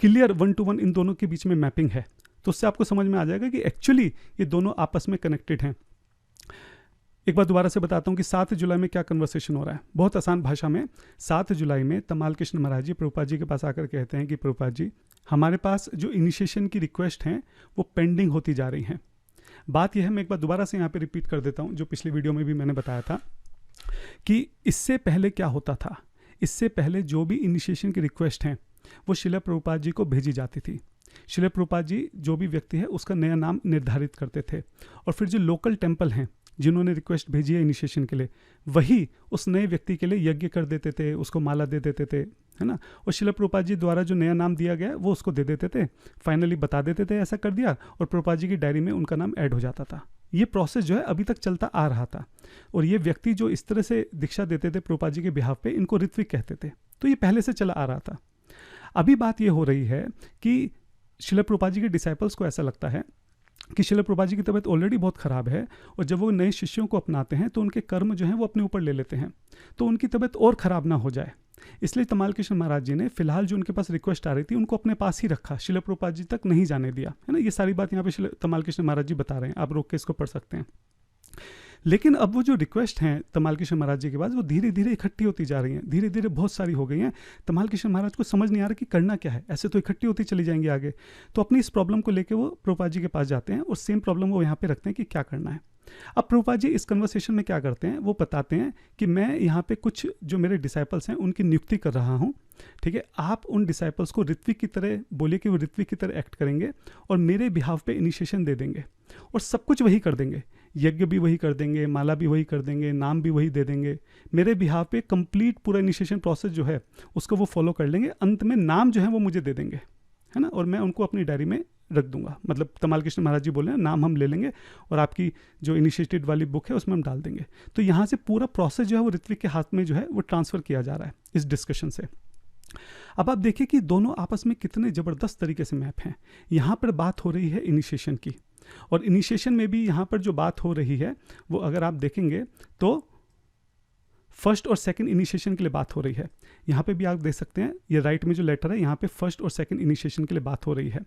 क्लियर 1-to-1 इन दोनों के बीच में मैपिंग है। तो उससे आपको समझ में आ जाएगा कि एक्चुअली ये दोनों आपस में कनेक्टेड हैं। एक बार दोबारा से बताता हूँ कि 7 जुलाई में क्या कन्वर्सेशन हो रहा है। बहुत आसान भाषा में 7 जुलाई में तमाल कृष्ण महाराज जी प्रभुपाद जी के पास आकर कहते हैं कि प्रभुपाद जी, हमारे पास जो इनिशिएशन की रिक्वेस्ट हैं वो पेंडिंग होती जा रही हैं। बात यह है, मैं एक बार दोबारा से यहाँ पे रिपीट कर देता हूँ जो पिछली वीडियो में भी मैंने बताया था कि इससे पहले क्या होता था। इससे पहले जो भी इनिशिएशन की रिक्वेस्ट हैं वो श्रील प्रभुपाद जी को भेजी जाती थी। शिला प्रभुपाद जी जो भी व्यक्ति है उसका नया नाम निर्धारित करते थे, और फिर जो लोकल टेम्पल हैं जिन्होंने रिक्वेस्ट भेजी है इनिशिएशन के लिए, वही उस नए व्यक्ति के लिए यज्ञ कर देते थे, उसको माला दे देते थे, है ना। और शिला प्रभुपाद जी द्वारा जो नया नाम दिया गया वो उसको दे देते थे, फाइनली बता देते थे ऐसा कर दिया, और प्रभुपाद जी की डायरी में उनका नाम ऐड हो जाता था। ये प्रोसेस जो है अभी तक चलता आ रहा था, और ये व्यक्ति जो इस तरह से दीक्षा देते थे प्रभुपाद जी के बिहाफ पे, इनको ऋत्विक कहते थे। तो ये पहले से चला आ रहा था। अभी बात ये हो रही है कि शिला प्रभुपाद जी के डिसाइपल्स को ऐसा लगता है कि शिला प्रभुपाद जी की तबीयत ऑलरेडी बहुत ख़राब है, और जब वो नए शिष्यों को अपनाते हैं तो उनके कर्म जो हैं वो अपने ऊपर ले लेते हैं, तो उनकी तबीयत और ख़राब ना हो जाए। इसलिए तमाल कृष्ण महाराज जी ने फिलहाल जो उनके पास रिक्वेस्ट आ रही थी उनको अपने पास ही रखा, शिला प्रभुपाद जी तक नहीं जाने दिया, है ना। ये सारी बात यहाँ पे तमाल कृष्ण महाराज जी बता रहे हैं, आप रोक के इसको पढ़ सकते हैं। लेकिन अब वो जो रिक्वेस्ट हैं तमाल कृष्ण महाराज जी के पास वो धीरे धीरे इकट्ठी होती जा रही हैं, धीरे धीरे बहुत सारी हो गई हैं। तमाल कृष्ण महाराज को समझ नहीं आ रहा कि करना क्या है, ऐसे तो इकट्ठी होती चली जाएंगी आगे। तो अपनी इस प्रॉब्लम को लेकर वो प्रभुपाद जी के पास जाते हैं और सेम प्रॉब्लम वो यहाँ पे रखते हैं कि क्या करना है। अब प्रभुपाद जी इस कन्वर्सेशन में क्या करते हैं, वो बताते हैं कि मैं यहाँ पे कुछ जो मेरे डिसाइपल्स हैं उनकी नियुक्ति कर रहा हूँ, ठीक है। आप उन डिसाइपल्स को ऋत्विक की तरह बोलिए कि वो ऋत्विक की तरह एक्ट करेंगे और मेरे बिहाफ पे इनिशिएशन दे देंगे, और सब कुछ वही कर देंगे, यज्ञ भी वही कर देंगे, माला भी वही कर देंगे, नाम भी वही दे देंगे, मेरे बिहाफ पे कंप्लीट पूरा इनिशिएशन प्रोसेस जो है उसको वो फॉलो कर लेंगे। अंत में नाम जो है वो मुझे दे देंगे, है ना, और मैं उनको अपनी डायरी में रख दूंगा। मतलब तमाल कृष्ण महाराज जी बोले नाम हम ले लेंगे और आपकी जो इनिशिएटेड वाली बुक है उसमें हम डाल देंगे। तो यहाँ से पूरा प्रोसेस जो है वो ऋत्विक के हाथ में जो है वो ट्रांसफ़र किया जा रहा है इस डिस्कशन से। अब आप देखिए कि दोनों आपस में कितने ज़बरदस्त तरीके से मैप हैं। यहाँ पर बात हो रही है इनिशिएशन की, और इनिशिएशन में भी यहाँ पर जो बात हो रही है वो अगर आप देखेंगे तो फर्स्ट और सेकंड इनिशिएशन के लिए बात हो रही है। यहाँ पे भी आप देख सकते हैं ये राइट में जो लेटर है यहाँ पे फर्स्ट और सेकंड इनिशिएशन के लिए बात हो रही है।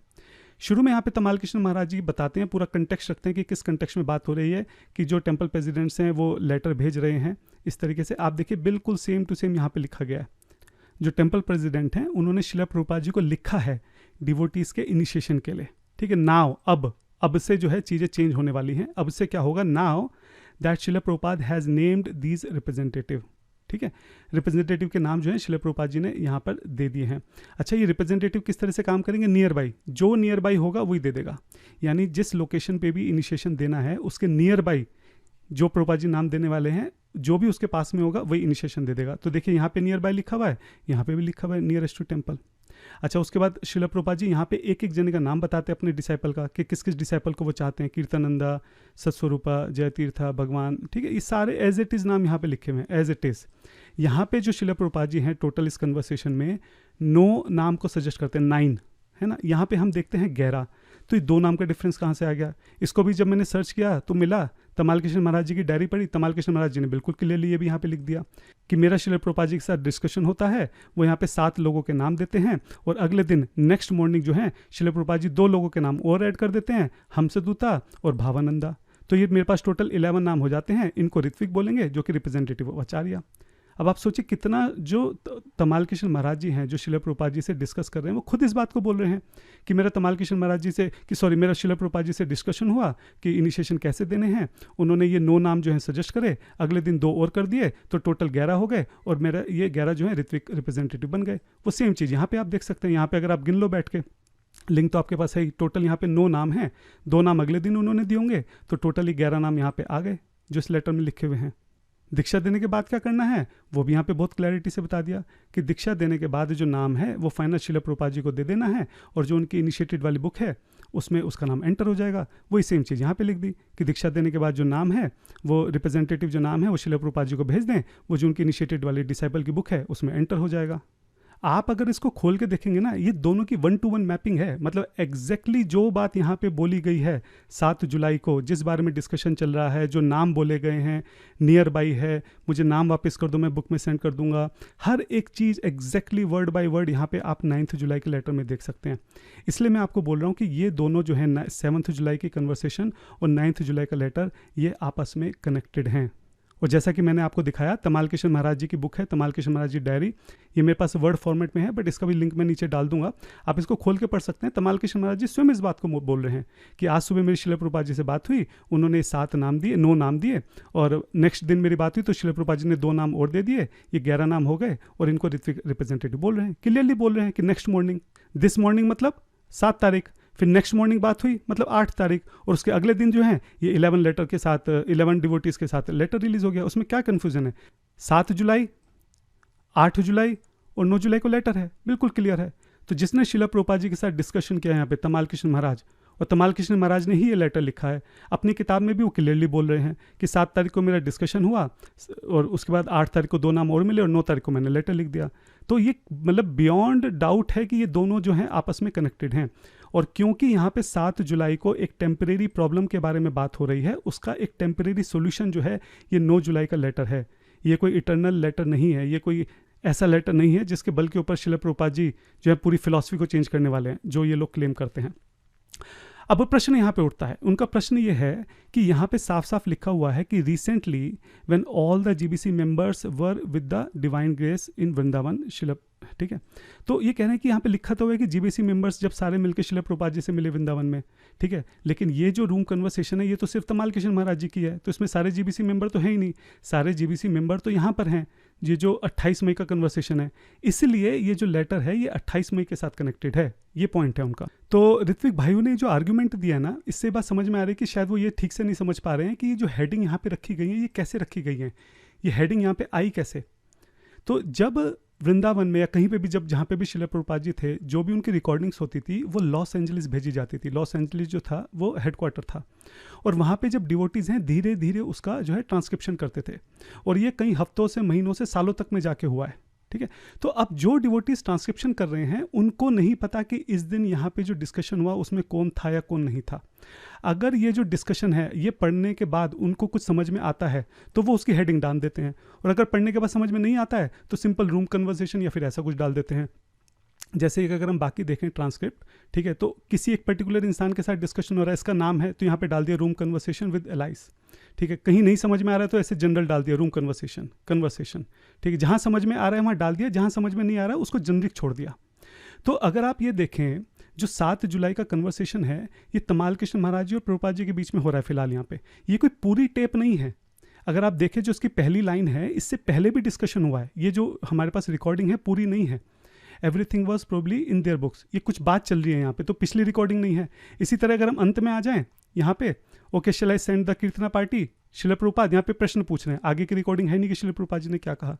शुरू में यहाँ पे तमाल कृष्ण महाराज जी बताते हैं, पूरा कंटेक्स्ट रखते हैं कि किस कंटेक्स्ट में बात हो रही है, कि जो टेम्पल प्रेसिडेंट्स हैं वो लेटर भेज रहे हैं। इस तरीके से आप देखिए बिल्कुल सेम टू सेम यहाँ पे लिखा गया है। जो टेम्पल प्रेसिडेंट हैं उन्होंने शिला प्रभुपाद जी को लिखा है डिवोटीज़ के इनिशिएशन के लिए, ठीक है। नाउ अब से जो है चीज़ें चेंज होने वाली हैं। अब से क्या होगा, now that Shila Prabhupada has named these representative, ठीक है। रिप्रेजेंटेटिव के नाम जो है शिला प्रभुपाद जी ने यहाँ पर दे दिए हैं। अच्छा, ये रिप्रेजेंटेटिव किस तरह से काम करेंगे, नियर बाई, जो नियर बाई होगा वही दे देगा। यानी जिस लोकेशन पे भी इनिशिएशन देना है उसके नियर बाई जो प्रभुपाद जी नाम देने वाले हैं, जो भी उसके पास में होगा वही इनिशिएशन दे देगा। तो देखिए यहाँ पे नियर बाई लिखा हुआ है, यहाँ पे भी लिखा हुआ है नियरेस्ट टू टेम्पल। अच्छा, उसके बाद शिला प्रभुपाद जी यहाँ पे एक एक जने का नाम बताते हैं अपने डिसाइपल का, कि किस किस डिसाइपल को वो चाहते हैं, कीर्तनंदा, सत्स्वरूपा, जय तीर्था, भगवान, ठीक है। ये सारे एज इट इज़ नाम यहाँ पे लिखे हुए हैं, एज इट इज़। यहाँ पे जो शिला प्रभुपाद जी हैं टोटल इस कन्वर्सेशन में 9 नाम को सजेस्ट करते हैं, 9, है ना। यहाँ पे हम देखते हैं 11, तो ये 2 नाम का डिफरेंस कहाँ से आ गया। इसको भी जब मैंने सर्च किया तो मिला, तमाल कृष्ण महाराज जी की डायरी पढ़ी, तमाल कृष्ण महाराज जी ने बिल्कुल क्लियरली ये भी यहाँ पे लिख दिया कि मेरा शिला प्रभुपाद जी के साथ डिस्कशन होता है, वो यहाँ पे 7 लोगों के नाम देते हैं, और अगले दिन नेक्स्ट मॉर्निंग जो है शिला प्रभुपाद जी 2 लोगों के नाम और ऐड कर देते हैं, हमसदूता और भावानंदा। तो ये मेरे पास टोटल 11 नाम हो जाते हैं। इनको ऋत्विक बोलेंगे जो कि रिप्रेजेंटेटिव ऑफ आचार्य। अब आप सोचिए कितना जो तमाल कृष्ण महाराज जी हैं जो शिला प्रभुपाद जी से डिस्कस कर रहे हैं, वो खुद इस बात को बोल रहे हैं कि मेरा तमाल कृष्ण महाराज जी से मेरा शिला प्रभुपाद जी से डिस्कशन हुआ कि इनिशिएशन कैसे देने हैं। उन्होंने ये 9 नाम जो है सजेस्ट करे, अगले दिन 2 और कर दिए, तो टोटल 11 हो गए, और मेरा ये 11 जो है ऋत्विक रिप्रेजेंटेटिव बन गए। वो सेम चीज़ यहाँ पे आप देख सकते हैं। यहाँ पे अगर आप गिन लो बैठ के, लिंक तो आपके पास है, टोटल यहाँ पे 9 नाम हैं, 2 नाम अगले दिन उन्होंने दिए होंगे, तो टोटल ही 11 नाम यहाँ पे आ गए जो इस लेटर में लिखे हुए हैं। दीक्षा देने के बाद क्या करना है वो भी यहाँ पे बहुत क्लैरिटी से बता दिया कि दीक्षा देने के बाद जो नाम है वो फाइनल शिला प्रभुपाद जी को दे देना है, और जो उनकी इनिशिएटेड वाली बुक है उसमें उसका नाम एंटर हो जाएगा। वही सेम चीज़ यहाँ पे लिख दी कि दीक्षा देने के बाद जो नाम है वो रिप्रेजेंटेटिव जो नाम है वो शिला प्रभुपाद जी को भेज दें, वो जो उनकी इनिशिएटेड वाली डिसाइपल की बुक है उसमें एंटर हो जाएगा। आप अगर इसको खोल के देखेंगे ना, ये दोनों की 1-to-1 मैपिंग है। मतलब एग्जैक्टली जो बात यहाँ पे बोली गई है 7 जुलाई को, जिस बारे में डिस्कशन चल रहा है, जो नाम बोले गए हैं, नियर बाई है, मुझे नाम वापस कर दो मैं बुक में सेंड कर दूंगा, हर एक चीज़ एग्जैक्टली वर्ड बाय वर्ड यहाँ पे आप 9 जुलाई के लेटर में देख सकते हैं। इसलिए मैं आपको बोल रहा हूँ कि ये दोनों जो है 7 जुलाई की कन्वर्सेशन और 9 जुलाई का लेटर ये आपस में कनेक्टेड हैं। और जैसा कि मैंने आपको दिखाया, तमाल कृष्ण महाराज जी की बुक है, तमाल कृष्ण महाराज जी डायरी, ये मेरे पास वर्ड फॉर्मेट में है, बट इसका भी लिंक मैं नीचे डाल दूंगा, आप इसको खोल के पढ़ सकते हैं। तमाल कृष्ण महाराज जी स्वयं इस बात को बोल रहे हैं कि आज सुबह मेरी शिला प्रभुपाद जी से बात हुई, उन्होंने 7 नाम दिए, 9 नाम दिए, और नेक्स्ट दिन मेरी बात हुई तो शिला प्रभुपाद जी ने 2 नाम और दे दिए, ये 11 नाम हो गए, और इनको ऋत्विक रिप्रेजेंटेटिव बोल रहे हैं, क्लियरली बोल रहे हैं कि नेक्स्ट मॉर्निंग, दिस मॉर्निंग मतलब 7 तारीख, फिर नेक्स्ट मॉर्निंग बात हुई मतलब 8 तारीख, और उसके अगले दिन जो है ये 11 लेटर के साथ 11 डिवोटीज़ के साथ लेटर रिलीज हो गया। उसमें क्या कन्फ्यूजन है? 7 जुलाई, 8 जुलाई और 9 जुलाई को लेटर है, बिल्कुल क्लियर है। तो जिसने शिला प्रभुपाद जी के साथ डिस्कशन किया यहाँ पे, तमाल कृष्ण महाराज, और तमाल कृष्ण महाराज ने ही ये लेटर लिखा है अपनी किताब में भी। वो क्लियरली बोल रहे हैं कि 7 तारीख को मेरा डिस्कशन हुआ और उसके बाद 8 तारीख को 2 नाम और मिले और 9 तारीख को मैंने लेटर लिख दिया। तो ये मतलब बियॉन्ड डाउट है कि ये दोनों जो हैं आपस में कनेक्टेड हैं। और क्योंकि यहाँ पे 7 जुलाई को एक टेम्परेरी प्रॉब्लम के बारे में बात हो रही है, उसका एक टेम्परेरी सोल्यूशन जो है ये 9 जुलाई का लेटर है। ये कोई इटर्नल लेटर नहीं है, ये कोई ऐसा लेटर नहीं है जिसके बल के ऊपर शिला प्रभुपाद जी जो है पूरी फिलॉसफी को चेंज करने वाले हैं, जो ये लोग क्लेम करते हैं। अब प्रश्न यहाँ पे उठता है, उनका प्रश्न ये है कि यहाँ पे साफ साफ लिखा हुआ है कि recently when all the GBC members were with the divine grace in Vrindavan Srila, ठीक है। तो ये कह रहे हैं कि यहाँ पे लिखा तो है कि जीबीसी मेंबर्स जब सारे मिलकर शिला प्रभुपाद जी से मिले वृंदावन में, ठीक है, लेकिन ये जो रूम कन्वर्सेशन है ये तो सिर्फ तमाल कृष्ण महाराज जी की है, तो इसमें सारे जीबीसी मेंबर तो है ही नहीं। सारे जीबीसी मेंबर तो यहाँ पर हैं, ये जो 28 मई का कन्वर्सेशन है, इसलिए ये जो लेटर है ये 28 मई के साथ कनेक्टेड है, ये पॉइंट है उनका। तो ऋत्विक भाइयों ने जो आर्ग्यूमेंट दिया ना, इससे बात समझ में आ रही है कि शायद वो ये ठीक से नहीं समझ पा रहे हैं कि ये जो हेडिंग यहाँ पे रखी गई है ये कैसे रखी गई है, ये हेडिंग यहाँ पे आई कैसे। तो जब वृंदावन में या कहीं पे भी जब जहाँ पे भी शिला प्रभुपाद जी थे, जो भी उनकी रिकॉर्डिंग्स होती थी वो लॉस एंजलिस भेजी जाती थी। लॉस एंजलिस जो था वो हेडक्वार्टर था, और वहाँ पे जब डिवोटीज़ हैं धीरे धीरे उसका जो है ट्रांसक्रिप्शन करते थे, और ये कई हफ्तों से महीनों से सालों तक में जाके हुआ है, ठीक है। तो अब जो डिवोटीज ट्रांसक्रिप्शन कर रहे हैं उनको नहीं पता कि इस दिन यहाँ पे जो डिस्कशन हुआ उसमें कौन था या कौन नहीं था। अगर ये जो डिस्कशन है ये पढ़ने के बाद उनको कुछ समझ में आता है तो वो उसकी हेडिंग डाल देते हैं, और अगर पढ़ने के बाद समझ में नहीं आता है तो सिंपल रूम कन्वर्सेशन या फिर ऐसा कुछ डाल देते हैं। जैसे कि अगर हम बाकी देखें ट्रांसक्रिप्ट, ठीक है, तो किसी एक पर्टिकुलर इंसान के साथ डिस्कशन हो रहा है, इसका नाम है तो यहाँ पे डाल दिया रूम कन्वर्सेशन विद एलाइस, ठीक है। कहीं नहीं समझ में आ रहा है तो ऐसे जनरल डाल दिया रूम कन्वर्सेशन, ठीक है। जहाँ समझ में आ रहा है वहाँ डाल दिया, जहाँ समझ में नहीं आ रहा है उसको जनरिक छोड़ दिया। तो अगर आप ये देखें जो 7 जुलाई का कन्वर्सेशन है ये तमाल कृष्ण महाराज जी और प्रभुपाद जी के बीच में हो रहा है फिलहाल यहाँ पे, ये कोई पूरी टेप नहीं है। अगर आप देखें जो उसकी पहली लाइन है इससे पहले भी डिस्कशन हुआ है, ये जो हमारे पास रिकॉर्डिंग है पूरी नहीं है। Everything was probably in their books, ये कुछ बात चल रही है यहाँ पे, तो पिछली रिकॉर्डिंग नहीं है। इसी तरह अगर हम अंत में आ जाएं यहाँ पे, okay shall I send the kirtana party, Srila Prabhupada यहाँ पे प्रश्न पूछ रहे हैं, आगे की रिकॉर्डिंग है नहीं कि शिला प्रभुपाद जी ने क्या कहा।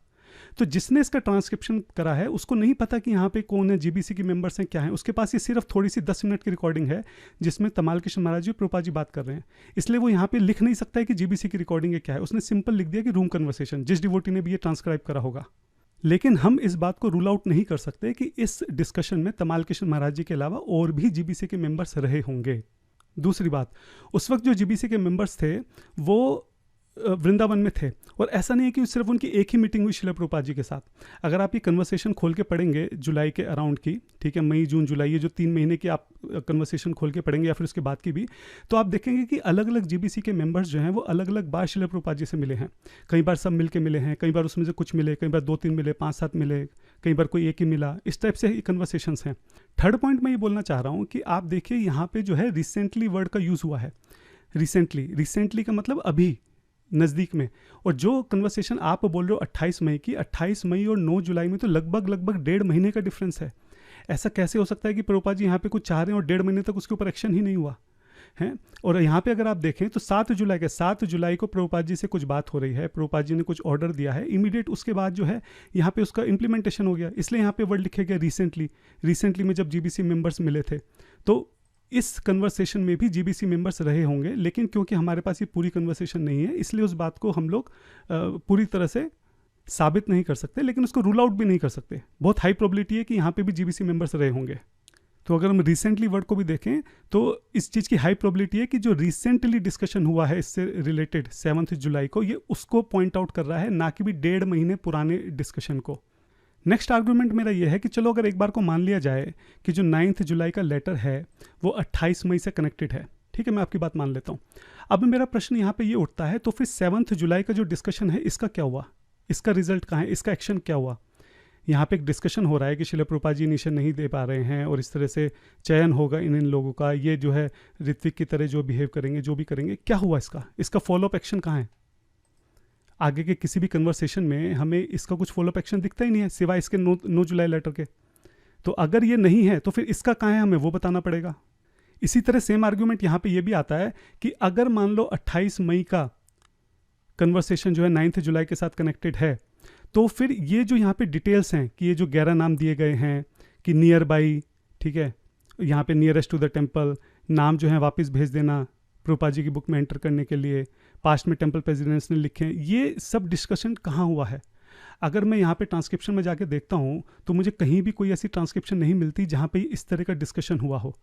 तो जिसने इसका ट्रांसक्रिप्शन करा है उसको नहीं पता कि यहाँ पे कौन है, जीबीसी के मेंबर्स हैं, क्या है। उसके पास ये सिर्फ थोड़ी सी 10 मिनट की रिकॉर्डिंग है जिसमें तमाल कृष्ण महाराज जी प्रभुपाद जी बात कर रहे हैं, इसलिए वो यहाँ पे लिख नहीं सकता है कि जीबीसी की रिकॉर्डिंग है क्या है। उसने सिंपल लिख दिया कि रूम कन्वर्सेशन, जिस डिवोटी ने भी ये ट्रांसक्राइब करा होगा। लेकिन हम इस बात को रूल आउट नहीं कर सकते कि इस डिस्कशन में तमाल कृष्ण महाराज जी के अलावा और भी जीबीसी के मेंबर्स रहे होंगे। दूसरी बात, उस वक्त जो जीबीसी के मेंबर्स थे वो वृंदावन में थे, और ऐसा नहीं है कि सिर्फ उनकी एक ही मीटिंग हुई शिला प्रभुपाद जी के साथ। अगर आप ये कन्वर्सेशन खोल के पढ़ेंगे जुलाई के अराउंड की, ठीक है, मई जून जुलाई, ये जो 3 महीने की आप कन्वर्सेशन खोल के पढ़ेंगे या फिर उसके बाद की भी, तो आप देखेंगे कि अलग अलग जीबीसी के मेंबर्स जो हैं वो अलग अलग बार शिला प्रभुपाद जी से मिले हैं। कई बार सब मिल के मिले हैं, कई बार उसमें से कुछ मिले, कई बार 2-3 मिले, 5-7 मिले, कई बार कोई एक ही मिला, इस टाइप से कन्वर्सेशंस हैं। थर्ड पॉइंट मैं ये बोलना चाह रहा हूँ कि आप देखिए यहाँ पे जो है रिसेंटली वर्ड का यूज़ हुआ है। रिसेंटली का मतलब अभी नज़दीक में, और जो कन्वर्सेशन आप बोल रहे हो 28 मई की, 28 मई और 9 जुलाई में तो लगभग 1.5 महीने का डिफरेंस है। ऐसा कैसे हो सकता है कि प्रभुपाद जी यहाँ पे कुछ चाह रहे हैं और 1.5 महीने तक उसके ऊपर एक्शन ही नहीं हुआ है। और यहाँ पे अगर आप देखें तो 7 जुलाई को प्रभुपाद जी से कुछ बात हो रही है, प्रभुपाद जी ने कुछ ऑर्डर दिया है, इमीडिएट उसके बाद जो है यहाँ पे उसका इम्प्लीमेंटेशन हो गया, इसलिए यहाँ पे वर्ड लिखे गया रिसेंटली में जब जीबीसी मेंबर्स मिले थे। तो इस कन्वर्सेशन में भी जीबीसी मेंबर्स रहे होंगे, लेकिन क्योंकि हमारे पास ये पूरी कन्वर्सेशन नहीं है इसलिए उस बात को हम लोग पूरी तरह से साबित नहीं कर सकते, लेकिन उसको रूल आउट भी नहीं कर सकते। बहुत हाई प्रोबेबिलिटी है कि यहाँ पे भी जीबीसी मेंबर्स रहे होंगे। तो अगर हम रिसेंटली वर्ड को भी देखें तो इस चीज़ की हाई प्रोबेबिलिटी है कि जो रिसेंटली डिस्कशन हुआ है इससे रिलेटेड 7 जुलाई को, ये उसको पॉइंट आउट कर रहा है, ना कि भी 1.5 महीने पुराने डिस्कशन को। नेक्स्ट आर्गूमेंट मेरा ये है कि चलो अगर एक बार को मान लिया जाए कि जो 9 जुलाई का लेटर है वो 28 मई से कनेक्टेड है, ठीक है, मैं आपकी बात मान लेता हूँ। अब मेरा प्रश्न यहाँ पे ये उठता है, तो फिर 7 जुलाई का जो डिस्कशन है इसका क्या हुआ, इसका रिजल्ट कहाँ है, इसका एक्शन क्या हुआ। यहाँ पे एक डिस्कशन हो रहा है कि शिला प्रभुपाद जी निशन नहीं दे पा रहे हैं और इस तरह से चयन होगा इन लोगों का, ये जो है ऋत्विक की तरह जो बिहेव करेंगे, जो भी करेंगे, क्या हुआ इसका फॉलोअप एक्शन कहाँ है। आगे के किसी भी कन्वर्सेशन में हमें इसका कुछ फॉलोअप एक्शन दिखता ही नहीं है सिवाय इसके 9 जुलाई लेटर के। तो अगर ये नहीं है तो फिर इसका कहाँ है, हमें वो बताना पड़ेगा। इसी तरह सेम आर्ग्यूमेंट यहाँ पे ये भी आता है कि अगर मान लो 28 मई का कन्वर्सेशन जो है 9 जुलाई के साथ कनेक्टेड है, तो फिर ये जो यहाँ पे डिटेल्स हैं कि ये जो 11 नाम दिए गए हैं कि नियर बाई, ठीक है, यहाँ पे नियरेस्ट टू द टेम्पल, नाम जो है वापस भेज देना प्रभुपाद जी की बुक में एंटर करने के लिए, पास्ट में टेम्पल प्रेसिडेंट्स ने लिखे हैं, ये सब डिस्कशन कहाँ हुआ है। अगर मैं यहाँ पे ट्रांसक्रिप्शन में जाके देखता हूँ तो मुझे कहीं भी कोई ऐसी ट्रांसक्रिप्शन नहीं मिलती जहाँ पे इस तरह का डिस्कशन हुआ हो,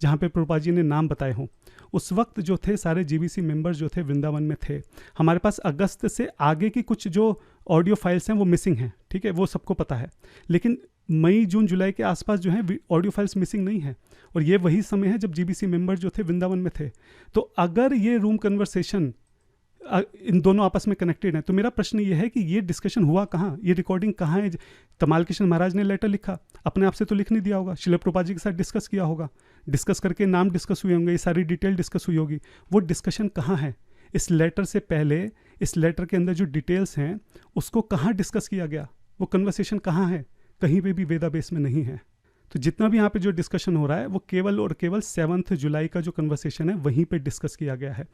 जहाँ पे प्रभुपाद जी ने नाम बताए हों। उस वक्त जो थे सारे जीबीसी मेंबर्स जो थे वृंदावन में थे। हमारे पास अगस्त से आगे की कुछ जो ऑडियो फाइल्स हैं वो मिसिंग हैं, ठीक है, वो सबको पता है, लेकिन मई जून जुलाई के आसपास जो है ऑडियो फाइल्स मिसिंग नहीं है, और ये वही समय है जब जीबीसी मेंबर जो थे वृंदावन में थे। तो अगर ये रूम कन्वर्सेशन इन दोनों आपस में कनेक्टेड है, तो मेरा प्रश्न ये है कि ये डिस्कशन हुआ कहाँ, ये रिकॉर्डिंग कहाँ है। तमाल कृष्ण महाराज ने लेटर लिखा, अपने आप से तो लिख नहीं दिया होगा, श्रील प्रभुपाद जी के साथ डिस्कस किया होगा, डिस्कस करके नाम डिस्कस हुए होंगे, ये सारी डिटेल डिस्कस हुई होगी। वो डिस्कशन कहाँ है? इस लेटर से पहले, इस लेटर के अंदर जो डिटेल्स हैं उसको कहाँ डिस्कस किया गया, वो कन्वर्सेशन कहाँ है? कहीं पे भी वेदाबेस में नहीं है। तो जितना भी यहाँ पे जो डिस्कशन हो रहा है वो केवल और केवल 7 जुलाई का जो कन्वर्सेशन है वहीं पे डिस्कस किया गया है।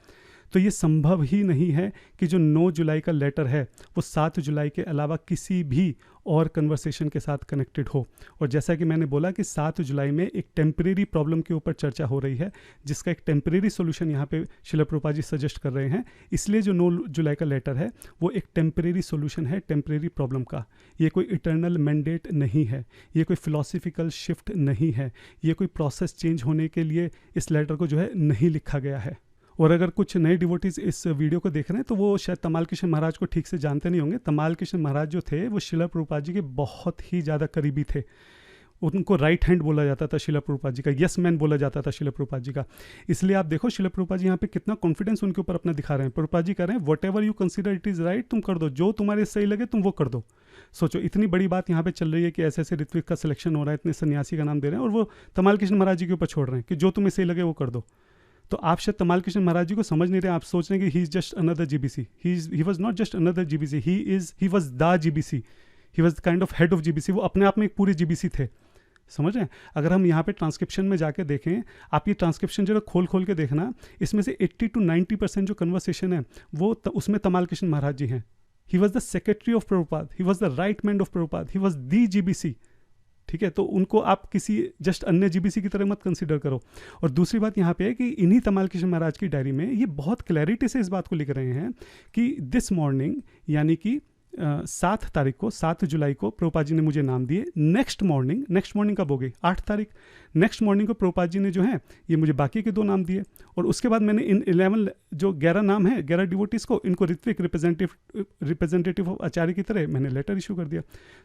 तो ये संभव ही नहीं है कि जो 9 जुलाई का लेटर है वो 7 जुलाई के अलावा किसी भी और कन्वर्सेशन के साथ कनेक्टेड हो। और जैसा कि मैंने बोला कि 7 जुलाई में एक टेम्परेरी प्रॉब्लम के ऊपर चर्चा हो रही है, जिसका एक टेम्परेरी सोल्यूशन यहाँ पे श्रील प्रभुपाद जी सजेस्ट कर रहे हैं। इसलिए जो 9 जुलाई का लेटर है वो एक टेम्परेरी सोल्यूशन है टेम्परेरी प्रॉब्लम का। ये कोई इटर्नल मैंडेट नहीं है, ये कोई फिलोसफिकल शिफ्ट नहीं है, ये कोई प्रोसेस चेंज होने के लिए इस लेटर को जो है नहीं लिखा गया है। और अगर कुछ नए डिवोटीज इस वीडियो को देख रहे हैं तो वो शायद तमाल कृष्ण महाराज को ठीक से जानते नहीं होंगे। तमाल कृष्ण महाराज जो थे वो श्रील प्रभुपाद जी के बहुत ही ज़्यादा करीबी थे। उनको राइट हैंड बोला जाता था श्रील प्रभुपाद जी का, यस मैन बोला जाता था श्रील प्रभुपाद जी का। इसलिए आप देखो श्रील प्रभुपाद जी यहाँ पे कितना कॉन्फिडेंस उनके ऊपर अपना दिखा रहे हैं। प्रभुपाद जी कह रहे हैं what ever you consider it is right, तुम कर दो, जो तुम्हारे सही लगे तुम वो कर दो। सोचो इतनी बड़ी बात यहाँ पे चल रही है कि ऐसे ऐसे ऋत्विक का सिलेक्शन हो रहा है, इतने सन्यासी का नाम दे रहे हैं और वो तमाल कृष्ण महाराज जी के ऊपर छोड़ रहे हैं कि जो तुम्हें सही लगे वो कर दो। तो आप शायद तमाल कृष्ण महाराज जी को समझ नहीं रहे, आप सोच रहे हैं कि he is just another GBC. He was not just another GBC, he was the GBC, he was kind of head of GBC. वो अपने आप में एक पूरे जीबीसी थे, समझ रहे हैं। अगर हम यहाँ पे ट्रांसक्रिप्शन में जाके देखें, आप ये ट्रांसक्रिप्शन जो खोल के देखना, इसमें से 80 to 90% जो कन्वर्सेशन है वो उसमें तमाल कृष्ण महाराज जी हैं। He was the secretary of Prabhupada, he was the right man of Prabhupada, he was the GBC, ठीक है। तो उनको आप किसी जस्ट अन्य जीबीसी की तरह मत कंसीडर करो। और दूसरी बात यहाँ पे है कि इन्हीं तमाल कृष्ण महाराज की डायरी में ये बहुत क्लैरिटी से इस बात को लिख रहे हैं कि दिस मॉर्निंग, यानी कि 7 तारीख को, 7 जुलाई को प्रभुपाद जी ने मुझे नाम दिए। नेक्स्ट मॉर्निंग कब हो गई? 8 तारीख। नेक्स्ट मॉर्निंग को प्रभुपाद जी ने जो है ये मुझे बाकी के 2 नाम दिए, और उसके बाद मैंने इन 11 नाम है, 11 डिवोटीज को, इनको ऋत्विक रिप्रेजेंटेटिव ऑफ आचार्य की तरह मैंने लेटर इशू कर दिया।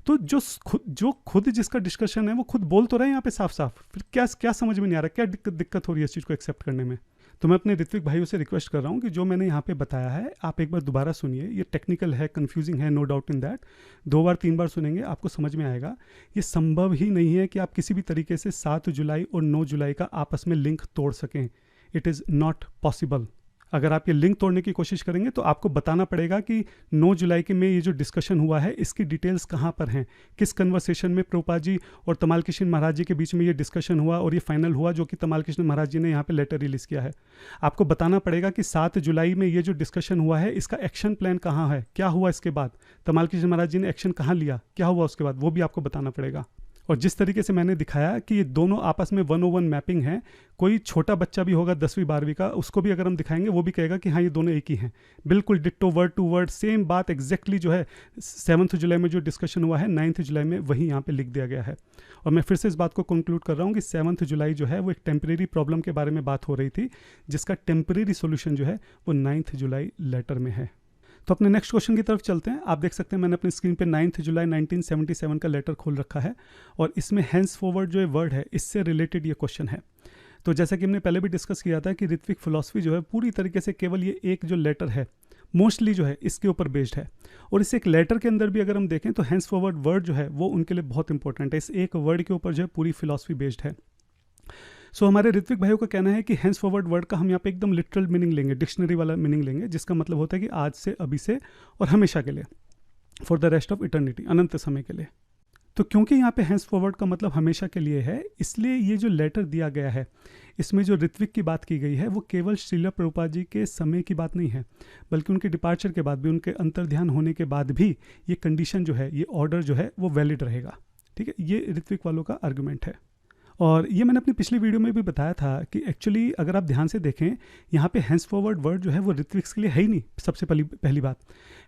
तो जो खुद जिसका डिस्कशन है वो खुद बोल तो रहे हैं यहाँ पे साफ साफ, फिर क्या समझ में नहीं आ रहा, क्या दिक्कत हो रही है इस चीज़ को एक्सेप्ट करने में। तो मैं अपने ऋत्विक भाइयों से रिक्वेस्ट कर रहा हूँ कि जो मैंने यहाँ पे बताया है आप एक बार दोबारा सुनिए। ये टेक्निकल है, कंफ्यूजिंग है, नो डाउट इन दैट। 2 बार 3 बार सुनेंगे आपको समझ में आएगा। ये संभव ही नहीं है कि आप किसी भी तरीके से 7 जुलाई और 9 जुलाई का आपस में लिंक तोड़ सकें। It is not possible. अगर आप ये लिंक तोड़ने की कोशिश करेंगे तो आपको बताना पड़ेगा कि 9 जुलाई के में ये जो डिस्कशन हुआ है इसकी डिटेल्स कहाँ पर हैं, किस कन्वर्सेशन में प्रभुपाद जी और तमाल कृष्ण महाराज जी के बीच में ये डिस्कशन हुआ और ये फाइनल हुआ, जो कि तमाल कृष्ण महाराज जी ने यहाँ पे लेटर रिलीज़ किया है। आपको बताना पड़ेगा कि 7 जुलाई में ये जो डिस्कशन हुआ है इसका एक्शन प्लान कहाँ है, क्या हुआ इसके बाद, तमाल कृष्ण महाराज जी ने एक्शन कहाँ लिया, क्या हुआ उसके बाद, वो भी आपको बताना पड़ेगा। और जिस तरीके से मैंने दिखाया कि ये दोनों आपस में 101 मैपिंग है, कोई छोटा बच्चा भी होगा 10वीं 12वीं का, उसको भी अगर हम दिखाएंगे वो भी कहेगा कि हाँ ये दोनों एक ही हैं, बिल्कुल ditto, word to word same बात एग्जैक्टली जो है 7 जुलाई में जो डिस्कशन हुआ है 9 जुलाई में वही यहाँ पे लिख दिया गया है। और मैं फिर से इस बात को कंक्लूड कर रहा हूँ कि 7 जुलाई जो है वो एक टेम्परेरी प्रॉब्लम के बारे में बात हो रही थी, जिसका टेम्परेरी सोल्यूशन जो है वो 9 जुलाई लेटर में है। तो अपने नेक्स्ट क्वेश्चन की तरफ चलते हैं। आप देख सकते हैं मैंने अपनी स्क्रीन पे 9 जुलाई 1977 का लेटर खोल रखा है, और इसमें हैंस फॉरवर्ड जो वर्ड है इससे रिलेटेड ये क्वेश्चन है। तो जैसा कि हमने पहले भी डिस्कस किया था कि ऋत्विक फिलॉसफी जो है पूरी तरीके से केवल ये एक जो लेटर है मोस्टली जो है इसके ऊपर बेस्ड है, और इस एक लेटर के अंदर भी अगर हम देखें तो हैंस फॉरवर्ड वर्ड जो है वो उनके लिए बहुत इंपॉर्टेंट है। इस एक वर्ड के ऊपर जो है पूरी फिलॉसफी बेस्ड है। सो हमारे ऋत्विक भाइयों का कहना है कि हैंस फॉरवर्ड वर्ड का हम यहाँ पे एकदम लिटरल मीनिंग लेंगे, डिक्शनरी वाला मीनिंग लेंगे, जिसका मतलब होता है कि आज से, अभी से और हमेशा के लिए, for the rest of eternity, अनंत समय के लिए। तो क्योंकि यहाँ पे हैंस फॉरवर्ड का मतलब हमेशा के लिए है, इसलिए ये जो लेटर दिया गया है इसमें जो ऋत्विक की बात की गई है वो केवल श्रील प्रभुपाद जी के समय की बात नहीं है, बल्कि उनके डिपार्चर के बाद भी, उनके अंतर्ध्यान होने के बाद भी ये कंडीशन जो है, ये ऑर्डर जो है वो वैलिड रहेगा। ठीक है, ये ऋत्विक वालों का आर्गुमेंट है। और ये मैंने अपनी पिछली वीडियो में भी बताया था कि एक्चुअली अगर आप ध्यान से देखें, यहाँ पे हैंस फॉरवर्ड वर्ड जो है वो ऋत्विक्स के लिए है ही नहीं। सबसे पहली बात,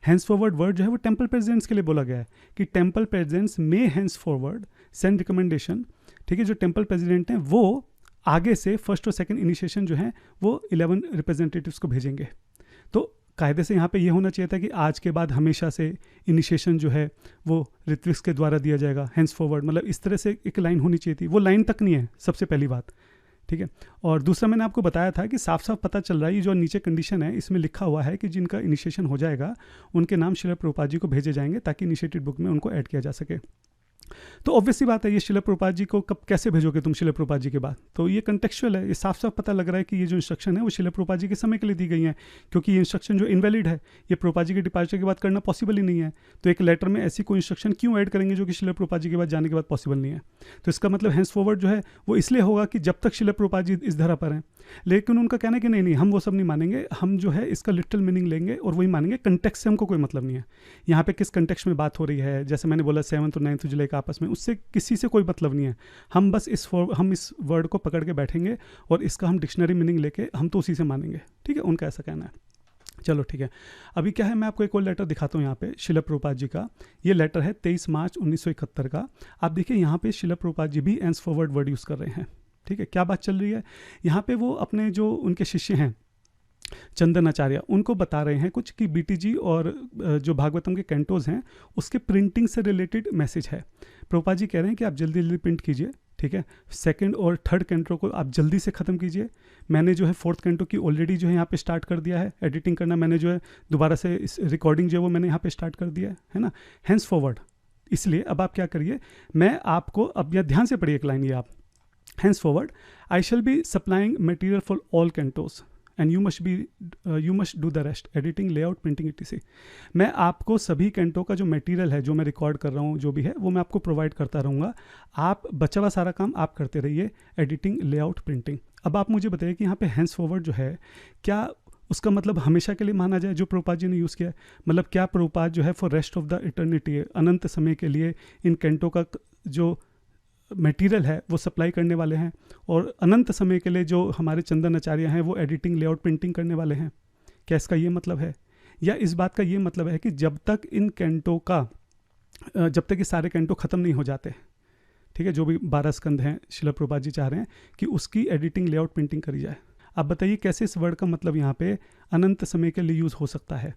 हैंस फॉरवर्ड वर्ड जो है वो टेम्पल प्रेसिडेंट्स के लिए बोला गया है कि टेम्पल प्रेसिडेंट्स में हैंस फॉरवर्ड सेंड रिकमेंडेशन। ठीक है, जो टेम्पल प्रेसिडेंट हैं वो आगे से फर्स्ट और सेकंड इनिशिएशन जो है वो 11 रिप्रेजेंटेटिव्स को भेजेंगे। तो कायदे से यहाँ पे ये होना चाहिए था कि आज के बाद हमेशा से इनिशिएशन जो है वो ऋत्विक्स के द्वारा दिया जाएगा, हैंस फॉरवर्ड, मतलब इस तरह से एक लाइन होनी चाहिए थी। वो लाइन तक नहीं है, सबसे पहली बात। ठीक है, और दूसरा मैंने आपको बताया था कि साफ साफ पता चल रहा है, ये जो नीचे कंडीशन है इसमें लिखा हुआ है कि जिनका इनिशिएशन हो जाएगा उनके नाम श्रील प्रभुपाद जी को भेजे जाएंगे ताकि इनिशिएटेड बुक में उनको ऐड किया जा सके। तो ऑब्वियसली बात है, ये श्रील प्रभुपाद जी को कब कैसे भेजोगे तुम श्रील प्रभुपाद जी के बाद? तो ये कंटेक्चुअल है, ये साफ साफ पता लग रहा है कि ये जो इंस्ट्रक्शन है वो श्रील प्रभुपाद जी के समय के लिए दी गई हैं, क्योंकि ये इंस्ट्रक्शन जो इनवैलिड है, ये प्रभुपाद जी के डिपार्चर के बाद करना पॉसिबल ही नहीं है। तो एक लेटर में ऐसी कोई इंस्ट्रक्शन क्यों ऐड करेंगे जो कि श्रील प्रभुपाद जी के बाद जाने के बाद पॉसिबल नहीं है? तो इसका मतलब हैंस फॉरवर्ड जो है वो इसलिए होगा कि जब तक श्रील प्रभुपाद जी इस धरा पर हैं। लेकिन उनका कहना है कि नहीं हम वो सब नहीं मानेंगे, हम जो है इसका लिटरल मीनिंग लेंगे और वही मानेंगे, कंटेक्स्ट से हमको कोई मतलब नहीं है। यहाँ पे किस कंटेक्स्ट में बात हो रही है, जैसे मैंने बोला 7 और 9 जुलाई का आपस में, उससे किसी से कोई मतलब नहीं है। हम बस हम इस वर्ड को पकड़ के बैठेंगे और इसका हम डिक्शनरी मीनिंग लेके हम तो उसी से मानेंगे। ठीक है, उनका ऐसा कहना है। चलो ठीक है, अभी क्या है, मैं आपको एक और लेटर दिखाता हूँ यहाँ पे श्रील प्रभुपाद जी का। ये लेटर है 23 मार्च 1971 का। आप देखिए यहाँ पे श्रील प्रभुपाद जी भी हैंस फॉरवर्ड वर्ड यूज़ कर रहे हैं। ठीक है, क्या बात चल रही है यहाँ पे, वो अपने जो उनके शिष्य हैं चंदन आचार्य, उनको बता रहे हैं कुछ कि बीटीजी और जो भागवतम के कैंटोज हैं उसके प्रिंटिंग से रिलेटेड मैसेज है। प्रभुपाद जी कह रहे हैं कि आप जल्दी जल्दी प्रिंट कीजिए। ठीक है, सेकंड और थर्ड कैंटो को आप जल्दी से ख़त्म कीजिए। मैंने जो है फोर्थ कैंटो की ऑलरेडी जो है यहाँ पे स्टार्ट कर दिया है, एडिटिंग करना मैंने जो है दोबारा से इस रिकॉर्डिंग जो है वो मैंने यहाँ पे स्टार्ट कर दिया है ना, हैंस फॉरवर्ड। इसलिए अब आप क्या करिए, मैं आपको अब यह ध्यान से पढ़िए एक लाइन, ये आप henceforward I shall be supplying material for all cantos and you must do the rest, editing, layout, printing etc. मैं आपको सभी कैंटो का जो मटेरियल है, जो मैं रिकॉर्ड कर रहा हूँ, जो भी है वो मैं आपको प्रोवाइड करता रहूँगा। आप बचा हुआ सारा काम आप करते रहिए, एडिटिंग, लेआउट, प्रिंटिंग। अब आप मुझे बताइए कि यहाँ पे हैंस फॉरवर्ड जो है क्या उसका मतलब हमेशा के लिए माना जाए जो प्रभुपाद जी ने यूज़ किया है? मतलब क्या प्रभुपाद जो है for rest of the eternity, अनंत समय के लिए इन कैंटो का जो मटेरियल है वो सप्लाई करने वाले हैं और अनंत समय के लिए जो हमारे चंदन आचार्य हैं वो एडिटिंग, लेआउट, प्रिंटिंग करने वाले हैं? क्या इसका ये मतलब है? या इस बात का ये मतलब है कि जब तक इन कैंटो का, जब तक ये सारे कैंटो ख़त्म नहीं हो जाते, ठीक है, जो भी 12 स्कंद हैं, श्रील प्रभुपाद जी चाह रहे हैं कि उसकी एडिटिंग, लेआउट, प्रिंटिंग करी जाए। आप बताइए कैसे इस वर्ड का मतलब यहाँ पे अनंत समय के लिए यूज़ हो सकता है?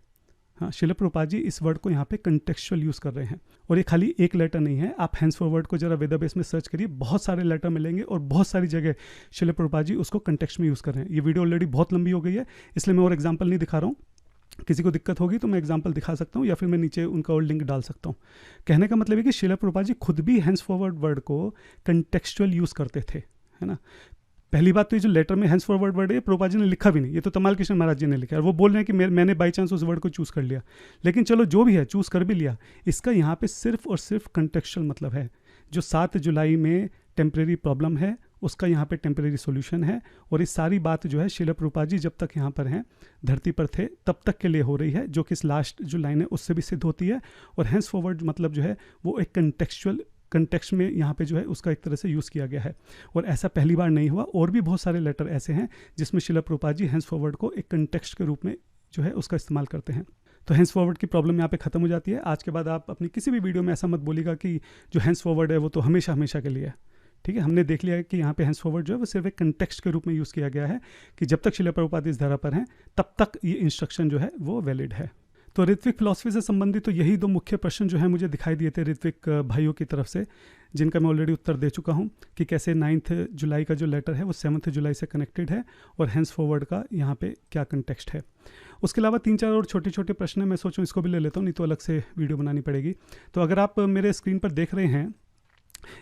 हाँ, श्रील प्रभुपाद जी इस वर्ड को यहाँ पे कंटेक्चुअल यूज़ कर रहे हैं और ये खाली एक लेटर नहीं है। आप हैंस फॉरवर्ड को जरा वेदाबेस में सर्च करिए, बहुत सारे लेटर मिलेंगे और बहुत सारी जगह श्रील प्रभुपाद जी उसको कंटेक्स्ट में यूज़ कर रहे हैं। ये वीडियो ऑलरेडी बहुत लंबी हो गई है, इसलिए मैं और एग्जाम्पल नहीं दिखा रहा हूँ। किसी को दिक्कत होगी तो मैं एग्जाम्पल दिखा सकता हूँ या फिर मैं नीचे उनका और लिंक डाल सकता हूँ। कहने का मतलब है कि श्रील प्रभुपाद जी खुद भी हैंस फॉरवर्ड वर्ड को कंटेक्चुअल यूज़ करते थे, है ना। पहली बात तो ये जो लेटर में हैंस फॉरवर्ड वर्ड है प्रभुपाद जी ने लिखा भी नहीं, ये तो तमाल कृष्ण महाराज जी ने लिखा है। वो बोल रहे हैं कि मैंने बाई चांस उस वर्ड को चूज़ कर लिया, लेकिन चलो जो भी है चूज़ कर भी लिया, इसका यहाँ पे सिर्फ और सिर्फ कंटेक्चुअल मतलब है। जो 7 जुलाई में टेम्परेरी प्रॉब्लम है उसका यहाँ पे टेम्परेरी सॉल्यूशन है और ये सारी बात जो है श्रील प्रभुपाद जी जब तक यहाँ पर हैं, धरती पर थे, तब तक के लिए हो रही है, जो कि इस लास्ट जो लाइन है उससे भी सिद्ध होती है। और हैंस फॉरवर्ड मतलब जो है वो एक कंटेक्स्ट में यहाँ पे जो है उसका एक तरह से यूज़ किया गया है और ऐसा पहली बार नहीं हुआ। और भी बहुत सारे लेटर ऐसे हैं जिसमें श्रील प्रभुपाद जी हैंस फॉरवर्ड को एक कंटेक्स्ट के रूप में जो है उसका इस्तेमाल करते हैं। तो हैंस फॉरवर्ड की प्रॉब्लम यहाँ पे ख़त्म हो जाती है। आज के बाद आप अपनी किसी भी वीडियो में ऐसा मत बोलिएगा कि जो हैंस फॉरवर्ड है वो तो हमेशा हमेशा के लिए है। ठीक है, हमने देख लिया है कि यहाँ पे हैंस फॉरवर्ड जो है वो सिर्फ एक कंटेक्स्ट के रूप में यूज़ किया गया है कि जब तक श्रील प्रभुपाद इस धरा पर हैं तब तक ये इंस्ट्रक्शन जो है वो वैलिड है। तो ऋत्विक फिलॉसफी से संबंधित तो यही 2 मुख्य प्रश्न जो है मुझे दिखाई दिए थे ऋत्विक भाइयों की तरफ से, जिनका मैं ऑलरेडी उत्तर दे चुका हूँ कि कैसे 9 जुलाई का जो लेटर है वो 7 जुलाई से कनेक्टेड है और हैंस फॉरवर्ड का यहाँ पे क्या कंटेक्स्ट है। उसके अलावा 3-4 और छोटे छोटे प्रश्न हैं, मैं सोचूं इसको भी ले लेता हूँ, नहीं तो अलग से वीडियो बनानी पड़ेगी। तो अगर आप मेरे स्क्रीन पर देख रहे हैं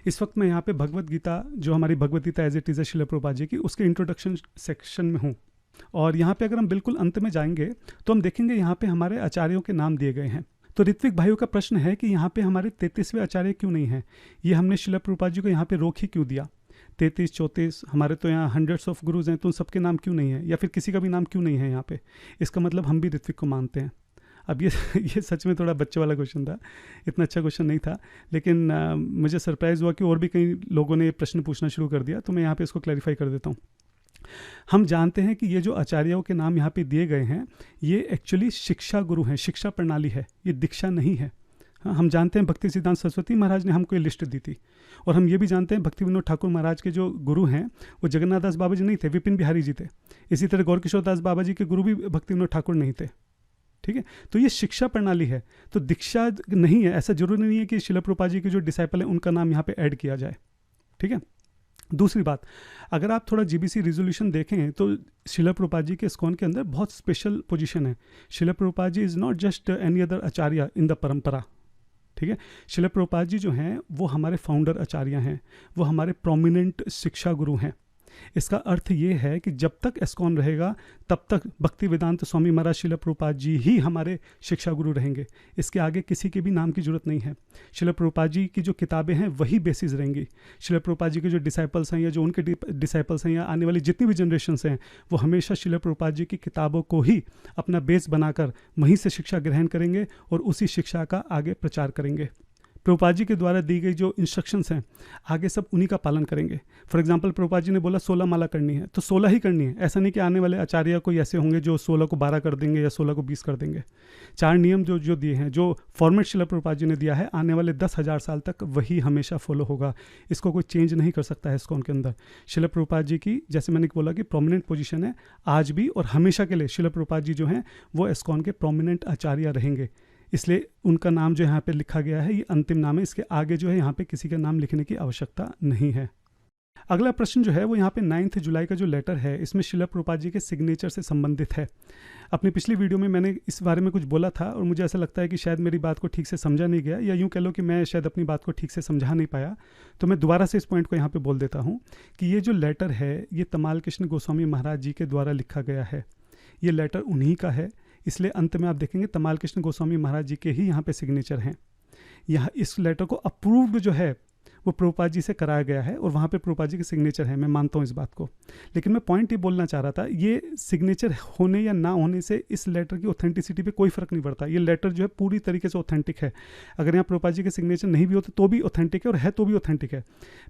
इस वक्त मैं यहाँ पे भगवत गीता, जो हमारी Bhagavad Gita as it is Srila Prabhupada ji की, उसके इंट्रोडक्शन सेक्शन में हूँ। और यहाँ पे अगर हम बिल्कुल अंत में जाएंगे तो हम देखेंगे यहाँ पे हमारे आचार्यों के नाम दिए गए हैं। तो ऋत्विक भाइयों का प्रश्न है कि यहाँ पे हमारे 33वें आचार्य क्यों नहीं हैं, ये हमने शिला प्रभुपाद जी को यहाँ पे रोक ही क्यों दिया। 33, 34 हमारे तो यहाँ हंड्रेड्स ऑफ गुरुज हैं, तो उन सबके नाम क्यों नहीं है, या फिर किसी का भी नाम क्यों नहीं है यहाँ पे। इसका मतलब हम भी ऋत्विक को मानते हैं। अब ये सच में थोड़ा बच्चे वाला क्वेश्चन था, इतना अच्छा क्वेश्चन नहीं था, लेकिन मुझे सरप्राइज़ हुआ कि और भी कई लोगों ने प्रश्न पूछना शुरू कर दिया, तो मैं यहाँ पे इसको क्लैरिफाई कर देता हूँ। हम जानते हैं कि ये जो आचार्यों के नाम यहाँ पे दिए गए हैं, ये एक्चुअली शिक्षा गुरु हैं, शिक्षा प्रणाली है, ये दीक्षा नहीं है। हाँ, हम जानते हैं भक्ति सिद्धांत सरस्वती महाराज ने हमको ये लिस्ट दी थी, और हम ये भी जानते हैं भक्ति विनोद ठाकुर महाराज के जो गुरु हैं वो जगन्नाथ दास बाबा जी नहीं थे, विपिन बिहारी जी थे। इसी तरह गौर किशोर दास बाबा जी के गुरु भी भक्ति विनोद ठाकुर नहीं थे। ठीक है, तो ये शिक्षा प्रणाली है, तो दीक्षा नहीं है। ऐसा जरूरी नहीं है कि शिला प्रभुपाद जी के जो डिसाइपल हैं उनका नाम यहाँ पे ऐड किया जाए। ठीक है, दूसरी बात, अगर आप थोड़ा जीबीसी रिजोल्यूशन देखें तो शिला प्रभुपाद जी के इस्कॉन के अंदर बहुत स्पेशल पोजीशन है। Srila Prabhupada ji is not just any other acharya in the parampara. ठीक है, शिला प्रभुपाद जी जो हैं वो हमारे फाउंडर आचार्य हैं, वो हमारे प्रोमिनेंट शिक्षा गुरु हैं। इसका अर्थ ये है कि जब तक इस्कॉन रहेगा तब तक भक्ति वेदांत स्वामी महाराज शिला प्रभुपाद जी ही हमारे शिक्षा गुरु रहेंगे। इसके आगे किसी के भी नाम की जरूरत नहीं है। शिला प्रभुपाद जी की जो किताबें हैं वही बेसिस रहेंगी। शिला प्रभुपाद जी के जो डिसाइपल्स हैं या जो उनके डिसाइपल्स हैं या आने वाली जितनी भी जनरेशन्स हैं, वो हमेशा शिला प्रभुपाद जी की किताबों को ही अपना बेस बनाकर वहीं से शिक्षा ग्रहण करेंगे और उसी शिक्षा का आगे प्रचार करेंगे। प्रभुपाद जी के द्वारा दी गई जो इंस्ट्रक्शंस हैं आगे सब उन्हीं का पालन करेंगे। फॉर एग्जांपल प्रभुपाद जी ने बोला 16 माला करनी है तो 16 ही करनी है। ऐसा नहीं कि आने वाले आचार्य कोई ऐसे होंगे जो 16 को 12 कर देंगे या 16 को 20 कर देंगे। 4 नियम जो दिए हैं, जो फॉर्मेट शिला प्रभुपाद जी ने दिया है, आने वाले 10,000 साल तक वही हमेशा फॉलो होगा। इसको कोई चेंज नहीं कर सकता है इस्कॉन के अंदर। शिला प्रभुपाद जी की, जैसे मैंने बोला कि प्रोमिनेंट पोजीशन है आज भी और हमेशा के लिए। शिला प्रभुपाद जी जो हैं वो इस्कॉन के प्रोमिनेंट आचार्य रहेंगे, इसलिए उनका नाम जो यहाँ पे लिखा गया है ये अंतिम नाम है। इसके आगे जो है यहाँ पे किसी का नाम लिखने की आवश्यकता नहीं है। अगला प्रश्न जो है वो यहाँ पे 9 जुलाई का जो लेटर है इसमें शिला प्रभुपाद जी के सिग्नेचर से संबंधित है। अपनी पिछली वीडियो में मैंने इस बारे में कुछ बोला था और मुझे ऐसा लगता है कि शायद मेरी बात को ठीक से समझा नहीं गया, या यूँ कह लो कि मैं शायद अपनी बात को ठीक से समझा नहीं पाया। तो मैं दोबारा से इस पॉइंट को यहाँ पे बोल देता हूँ कि ये जो लेटर है ये तमाल कृष्ण गोस्वामी महाराज जी के द्वारा लिखा गया है। ये लेटर उन्हीं का है, इसलिए अंत में आप देखेंगे तमाल कृष्ण गोस्वामी महाराज जी के ही यहाँ पे सिग्नेचर हैं। यहाँ इस लेटर को अप्रूव्ड जो है वो प्रभुपाद जी से कराया गया है और वहाँ पे प्रभुपाद जी के सिग्नेचर हैं। मैं मानता हूँ इस बात को, लेकिन मैं पॉइंट ये बोलना चाह रहा था, ये सिग्नेचर होने या ना होने से इस लेटर की ऑथेंटिसिटी पे कोई फ़र्क नहीं पड़ता। ये लेटर जो है पूरी तरीके से ऑथेंटिक है। अगर यहाँ प्रभुपाद जी के सिग्नेचर नहीं भी होते तो भी ऑथेंटिक है, और है तो भी ऑथेंटिक है।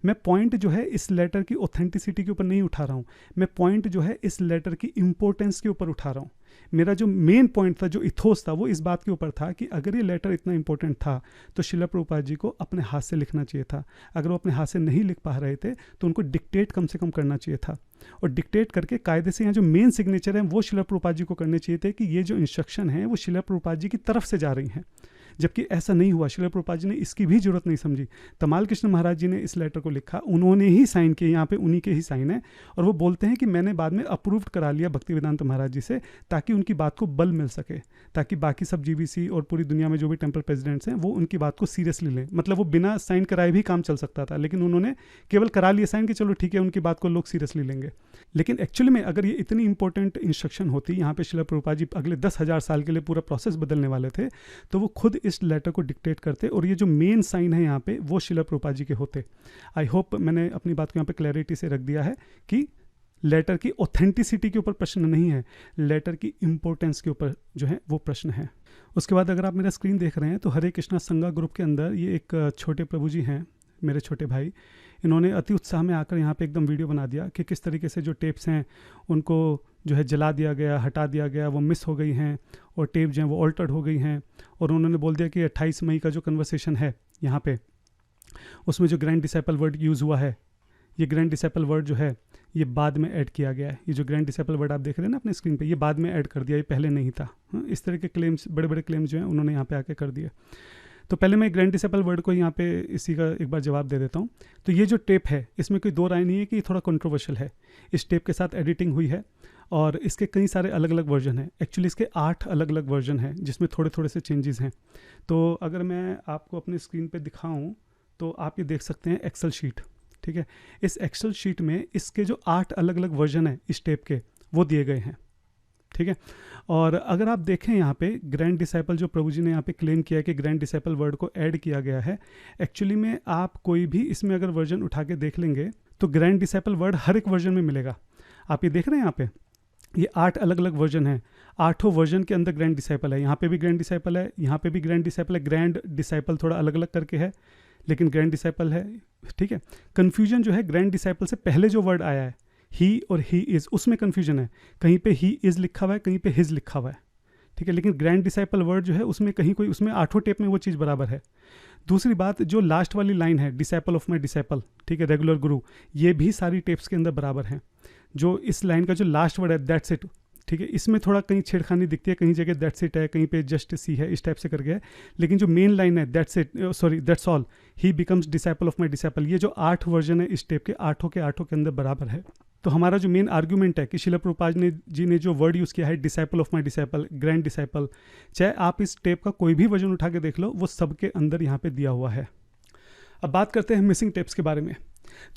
मैं पॉइंट जो है इस लेटर की ऑथेंटिसिटी के ऊपर नहीं उठा रहा हूँ, मैं पॉइंट जो है इस लेटर की इंपॉर्टेंस के ऊपर उठा रहा हूँ। मेरा जो मेन पॉइंट था, जो इथोस था, वो इस बात के ऊपर था कि अगर ये लेटर इतना इंपॉर्टेंट था तो शिला प्रभुपाद जी को अपने हाथ से लिखना चाहिए था। अगर वो अपने हाथ से नहीं लिख पा रहे थे तो उनको डिक्टेट कम से कम करना चाहिए था, और डिक्टेट करके कायदे से यहाँ जो मेन सिग्नेचर हैं वो शिला प्रभुपाद जी को करने चाहिए थे कि ये जो इंस्ट्रक्शन है वो शिला प्रभुपाद जी की तरफ से जा रही हैं। जबकि ऐसा नहीं हुआ। शिला प्रभुपाद जी ने इसकी भी जरूरत नहीं समझी। तमाल कृष्ण महाराज जी ने इस लेटर को लिखा, उन्होंने ही साइन किया, यहाँ पे उन्हीं के ही साइन है, और वो बोलते हैं कि मैंने बाद में अप्रूव्ड करा लिया भक्ति वेदांत महाराज जी से, ताकि उनकी बात को बल मिल सके, ताकि बाकी सब जीबीसी और पूरी दुनिया में जो भी टेम्पल प्रेसिडेंट्स हैं वो उनकी बात को सीरियसली लें। मतलब वो बिना साइन कराए भी काम चल सकता था, लेकिन उन्होंने केवल करा लिया साइन कि चलो ठीक है, उनकी बात को लोग सीरियसली लेंगे। लेकिन एक्चुअली में अगर ये इतनी इंपॉर्टेंट इंस्ट्रक्शन होती, यहाँ पे शिला प्रभुपाद जी अगले 10,000 साल के लिए पूरा प्रोसेस बदलने वाले थे, तो वो खुद इस लेटर को डिक्टेट करते, और ये जो मेन साइन है यहाँ पे वो शिला प्रभुपाद जी के होते। आई होप मैंने अपनी बात को यहाँ पे क्लैरिटी से रख दिया है कि लेटर की ऑथेंटिसिटी के ऊपर प्रश्न नहीं है, लेटर की इंपॉर्टेंस के ऊपर जो है वो प्रश्न है। उसके बाद अगर आप मेरा स्क्रीन देख रहे हैं तो हरे कृष्णा संगा ग्रुप के अंदर ये एक छोटे प्रभु जी हैं, मेरे छोटे भाई, इन्होंने अति उत्साह में आकर यहाँ पे एकदम वीडियो बना दिया कि किस तरीके से जो टेप्स हैं उनको जो है जला दिया गया, हटा दिया गया, वो मिस हो गई हैं, और टेप जो हैं वो ऑल्टर्ड हो गई हैं। और उन्होंने बोल दिया कि 28 मई का जो कन्वर्सेशन है यहाँ पे, उसमें जो ग्रैंड डिसाइपल वर्ड यूज़ हुआ है, ये ग्रैंड डिसाइपल वर्ड जो है ये बाद में ऐड किया गया है। ये जो ग्रैंड डिसाइपल वर्ड आप देख रहे हैं ना अपने स्क्रीन पे, ये बाद में ऐड कर दिया, ये पहले नहीं था। इस तरह के क्लेम्स, बड़े बड़े क्लेम्स जो हैं उन्होंने यहाँ पे आके कर दिए। तो पहले मैं ग्रैंड डिसाइपल वर्ड को यहाँ पे इसी का एक बार जवाब दे देता हूँ। तो ये जो टेप है इसमें कोई दो राय नहीं है कि ये थोड़ा कंट्रोवर्शियल है। इस टेप के साथ एडिटिंग हुई है और इसके कई सारे अलग अलग वर्जन हैं। एक्चुअली इसके 8 अलग अलग वर्जन हैं जिसमें थोड़े थोड़े से चेंजेस हैं। तो अगर मैं आपको अपने स्क्रीन पे दिखाऊं तो आप ये देख सकते हैं एक्सेल शीट, ठीक है। इस एक्सेल शीट में इसके जो 8 अलग अलग वर्जन हैं इस टेप के, वो दिए गए हैं, ठीक है। और अगर आप देखें यहाँ पे ग्रैंड डिसाइपल जो प्रभु जी ने यहाँ पे क्लेम किया है कि ग्रैंड डिसाइपल वर्ड को ऐड किया गया है, एक्चुअली में आप कोई भी इसमें अगर वर्जन उठा के देख लेंगे तो ग्रैंड डिसाइपल वर्ड हर एक वर्जन में मिलेगा। आप ये देख रहे हैं यहाँ पे ये 8 अलग अलग वर्जन है, 8 वर्जन के अंदर ग्रैंड डिसाइपल है। यहाँ पे भी ग्रैंड डिसाइपल है, यहाँ पे भी ग्रैंड डिसाइपल है। ग्रैंड डिसाइपल थोड़ा अलग अलग करके है लेकिन ग्रैंड डिसाइपल है, ठीक है। कन्फ्यूजन जो है ग्रैंड डिसाइपल से पहले जो वर्ड आया है ही और ही इज़, उसमें कन्फ्यूजन है। कहीं पे ही इज़ लिखा हुआ है, कहीं पे हिज लिखा हुआ है, ठीक है। लेकिन ग्रैंड डिसाइपल वर्ड जो है उसमें कहीं कोई, उसमें 8 टेप में वो चीज़ बराबर है। दूसरी बात, जो लास्ट वाली लाइन है डिसाइपल ऑफ माई डिसाइपल, ठीक है, रेगुलर गुरु, ये भी सारी टेप्स के अंदर बराबर है। जो इस लाइन का जो लास्ट वर्ड है दैट्स इट, ठीक है, इसमें थोड़ा कहीं छेड़खानी दिखती है, कहीं जगह दैट्स इट है, कहीं पे जस्ट सी है, इस टाइप से करके है। लेकिन जो मेन लाइन है that's it, sorry that's all, he becomes disciple of my disciple, ये जो 8 वर्जन है इस टेप के 8 के अंदर बराबर है। तो हमारा जो मेन आर्ग्यूमेंट है कि श्रील प्रभुपाद जी ने जो वर्ड यूज़ किया है disciple of my disciple, grand disciple, चाहे आप इस टेप का कोई भी वर्जन उठा के देख लो, वो सबके अंदर यहाँ पे दिया हुआ है। अब बात करते हैं मिसिंग टेप्स के बारे में।